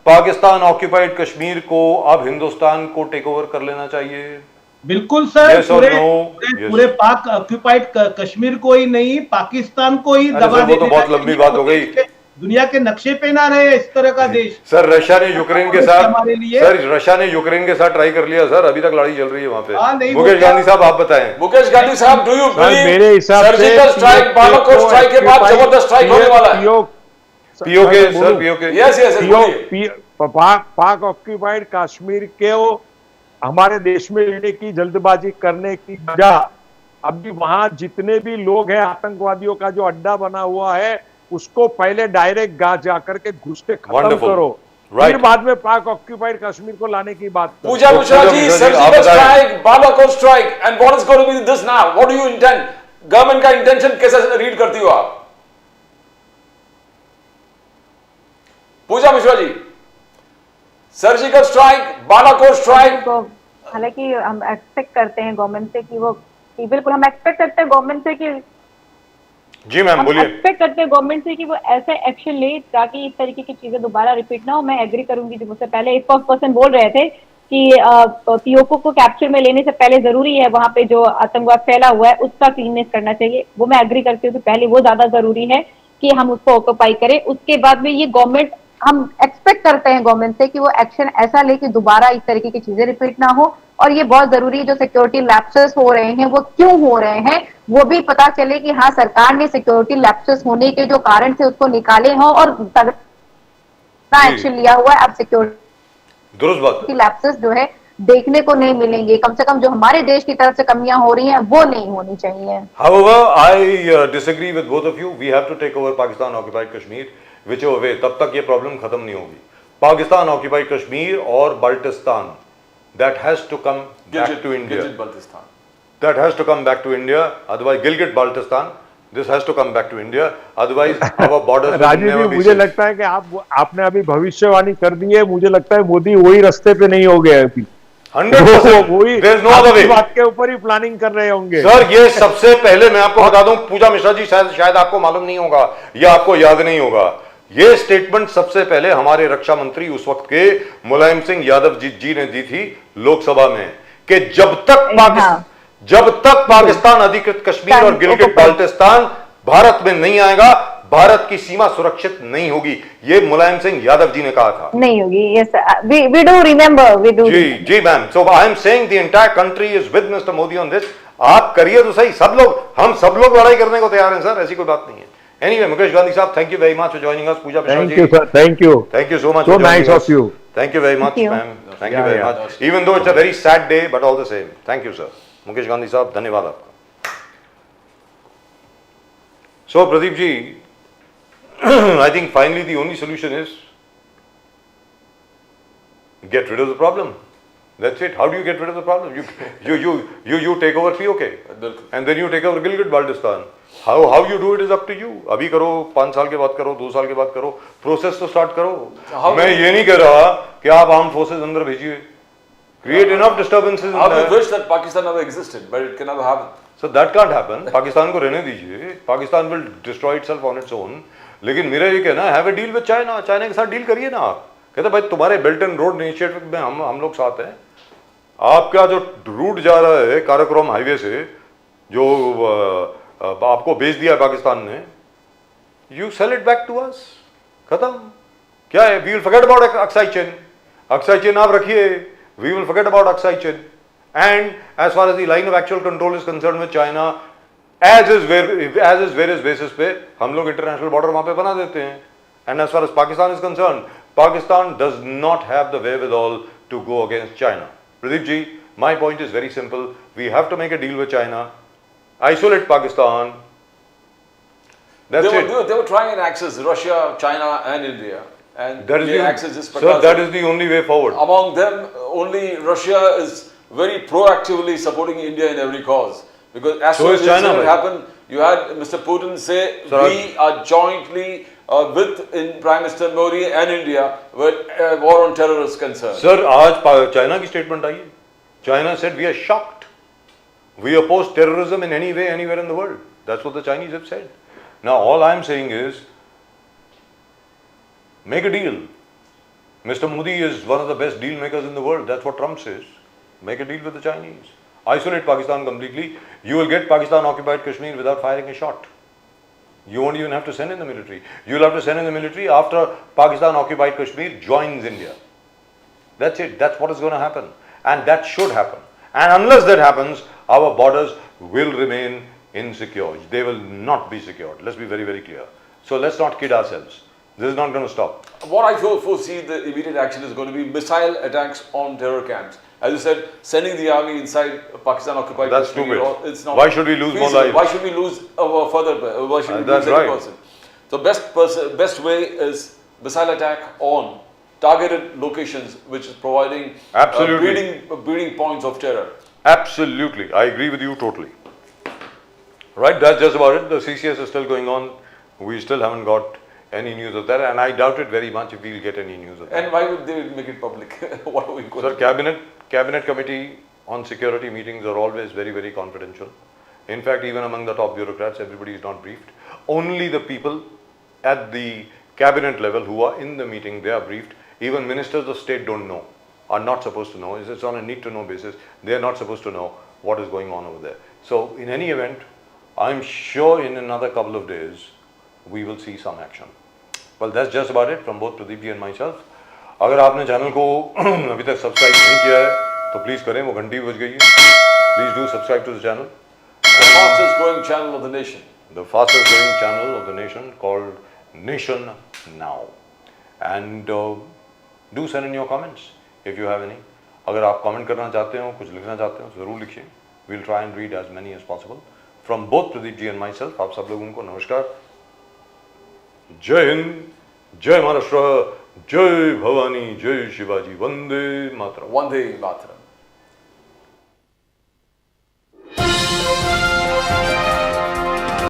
पाकिस्तान ऑक्यूपाइड कश्मीर को अब हिंदुस्तान को टेक ओवर कर लेना चाहिए? बिल्कुल सर, पूरे पाक ऑक्यूपाइड कश्मीर को ही नहीं, पाकिस्तान को ही दबा देना। तो बहुत लंबी बात हो गई। दुनिया के नक्शे पे ना रहे इस तरह का देश। सर रशिया ने यूक्रेन के साथ ट्राई कर लिया सर, अभी तक लड़ाई चल रही है वहां पे। मुकेश गांधी साहब आप बताएं। मुकेश गांधी साहब, डू यू बिलीव मेरे हिसाब से सर्जिकल स्ट्राइक, बालाकोट स्ट्राइक के बाद जबरदस्त स्ट्राइक होने वाला है? पीओके पाक ऑक्यूपाइड कश्मीर के हमारे देश में लेने की जल्दबाजी करने की वजह, अभी वहां जितने भी लोग हैं, आतंकवादियों का जो अड्डा बना हुआ है, उसको पहले डायरेक्ट जाकर के घुस के खत्म करो, फिर बाद में पाक ऑक्यूपाइड कश्मीर को लाने की बात करो। Pooja Mishra ji, surgical strike, Balakot strike, and what is going to be this now? What do you intend? Government का इंटेंशन कैसे रीड करती हो आप? Pooja Mishra ji, surgical strike, Balakot strike, हालांकि हम एक्सपेक्ट करते हैं गवर्नमेंट से कि वो, बिल्कुल हम एक्सपेक्ट करते हैं गवर्नमेंट से कि, जी मैम बोलिए, एक्सपेक्ट करते हैं गवर्नमेंट से कि वो ऐसे एक्शन ले ताकि इस तरीके की चीजें दोबारा रिपीट ना हो। मैं एग्री करूंगी, जो मुझसे पहले एक पर्सन बोल रहे थे कि पीओके को कैप्चर में लेने से पहले जरूरी है वहां पे जो आतंकवाद फैला हुआ है उसका क्लीननेस करना चाहिए। वो मैं एग्री करती हूँ कि पहले वो ज्यादा जरूरी है, कि हम उसको ऑक्यूपाई करें। उसके बाद में ये गवर्नमेंट, हम एक्सपेक्ट करते हैं गवर्नमेंट से कि वो एक्शन ऐसा ले कि दोबारा इस तरीके की चीजें रिपीट ना हो। और ये बहुत जरूरी है, जो सिक्योरिटी लैप्सेस हो रहे हैं वो क्यों हो रहे हैं वो भी पता चले कि हाँ सरकार ने सिक्योरिटी लैप्सेस होने के जो कारण थे उसको निकाले हों और तगड़ा जी। एक्शन लिया हुआ है। अब सिक्योरिटी दुरुस्त बात है। लैप्सेस जो है देखने को नहीं मिलेंगे, कम से कम जो हमारे देश की तरफ से कमियां हो रही हैं वो नहीं होनी चाहिए। However, I disagree with both of you. We have to take over Pakistan occupied Kashmir, whichever way. तब तक ये प्रॉब्लम खत्म नहीं होगी। पाकिस्तान occupied कश्मीर और Baltistan, that has to come back to India. Gilgit Baltistan. That has to come back to India. Otherwise, Gilgit Baltistan, this has to come back to India. Otherwise, our borders will Rajiv never ji, be मुझे safe. लगता है कि आपने अभी भविष्यवाणी कर दी है। मुझे लगता है मोदी वही रास्ते पे नहीं हो गए अभी। 100%. वही There is no other आपकी way. बात के ऊपर ही प्लानिंग कर रहे होंगे। सर, ये सबसे पहले मैं आपको बता दूं, पूजा मिश्रा जी, शायद आपको मालूम नहीं होगा या आपको याद नहीं होगा, ये स्टेटमेंट सबसे पहले हमारे रक्षा मंत्री उस वक्त के मुलायम सिंह यादव जी ने दी थी लोकसभा में, कि जब तक पाकिस्तान अधिकृत कश्मीर और गिलगिट बाल्टिस्तान भारत में नहीं आएगा, भारत की सीमा सुरक्षित नहीं होगी। ये मुलायम सिंह यादव जी ने कहा था। नहीं होगी। Yes, we do remember, we do. जी ma'am. So I am saying the entire country is with mister Modi on this. आप करिए तो सही, हम सब लोग लड़ाई करने को तैयार हैं सर, ऐसी कोई बात नहीं है। एनीवे, मुकेश गांधी साहब, thank you very much for joining us. Pooja Mishra ji, thank you sir, thank you so much. So nice of you. Thank you very much, Thank you. ma'am. Thank you very much. Even though it's a very sad day, but all the same. Thank you, sir. Mukesh Gandhi साहब, धन्यवाद आपका। So, Pradeep ji, I think finally the only solution is get rid of the problem. That's it. How do you get rid of the problem? You take over POK, and then you take over Gilgit Baltistan. How you do it is up to you. अभी करो, 5 साल के बाद करो, 2 साल के बाद करो, प्रोसेस तो स्टार्ट करो। मैं ये नहीं कह रहा कि आप आर्म फोर्सेस अंदर भेजिए। Create enough disturbances. How we wish that Pakistan never existed, but it can never happen. So that can't happen. Pakistan को रहने दीजिए। Pakistan will destroy itself on its own. लेकिन मेरा ये कहना है, have a deal with China. China के साथ डील करिए ना आप। कहते भाई तुम्हारे बेल्ट एंड रोड इनिशिएटिव में हम लोग साथ हैं। आपका जो रूट जा रहा है काराकोरम हाईवे से, जो आपको बेच दिया पाकिस्तान ने, you sell it back to us. खत्म। क्या है, we will forget about Aksai Chin. Aksai Chin आप रखिए, we will forget about Aksai Chin. And as far as the line of actual control is concern with China, as is various basis पे हम लोग international border वहां पे बना देते हैं। And as far as Pakistan is concern, Pakistan does not have the wherewithal to go against China. Pradeep ji, my point is very simple. We have to make a deal with China, isolate Pakistan. That's it. They were trying and access Russia, China, and India, and That is they the, access this. sir, that is the only way forward. Among them, only Russia is very proactively supporting India in every cause. Because as So soon is as this China, incident bhai. happened, you had Mr. Putin say, Sir, we are jointly with in Prime Minister Modi and India where war on terror is concerned. Sir, आज China की statement I. China said we are shocked. We oppose terrorism in any way, anywhere in the world. That's what the Chinese have said. Now, all I'm saying is, make a deal. Mr. Modi is one of the best deal makers in the world. That's what Trump says. Make a deal with the Chinese. Isolate Pakistan completely. You will get Pakistan occupied Kashmir without firing a shot. You won't even have to send in the military. You'll have to send in the military after Pakistan occupied Kashmir joins India. That's it. That's what is going to happen. And that should happen. And unless that happens, our borders will remain insecure. They will not be secured. Let's be very, very clear. So let's not kid ourselves. This is not going to stop. What I foresee the immediate action is going to be missile attacks on terror camps. As you said, sending the army inside Pakistan occupied That's Kashmir, stupid. it's not Why should we lose more feasible. lives? Why should we lose further? Why should we That's lose any right. person? So best way is missile attack on targeted locations, which is providing Absolutely. breeding points of terror. Absolutely. I agree with you totally. Right, that's just about it. The CCS is still going on. We still haven't got any news of that, and I doubt it very much if we'll get any news of that. And why would they make it public? What are we going Sir, to do? cabinet committee on security meetings are always very, very confidential. In fact, even among the top bureaucrats, everybody is not briefed. Only the people at the cabinet level who are in the meeting, they are briefed. Even ministers of state don't know, are not supposed to know. It's on a need to know basis. They are not supposed to know what is going on over there. So in any event, I'm sure in another couple of days, we will see some action. Well, that's just about it from both Pradeep ji and myself. अगर आपने channel को अभी तक subscribe नहीं किया है तो please करें, वो घंटी बज गई है. Please do subscribe to the channel. The fastest growing channel of the nation. The fastest growing channel of the nation called Nation Now. And do send in your comments if you have any. अगर आप comment करना चाहते हो, कुछ लिखना चाहते हो, ज़रूर लिखिए. We'll try and read as many as possible. From both Pradeep ji and myself, आप सब लोगों को नमस्कार. जय हिंद, जय महाराष्ट्र, जय भवानी, जय शिवाजी, वंदे मातरम. Vande Mataram.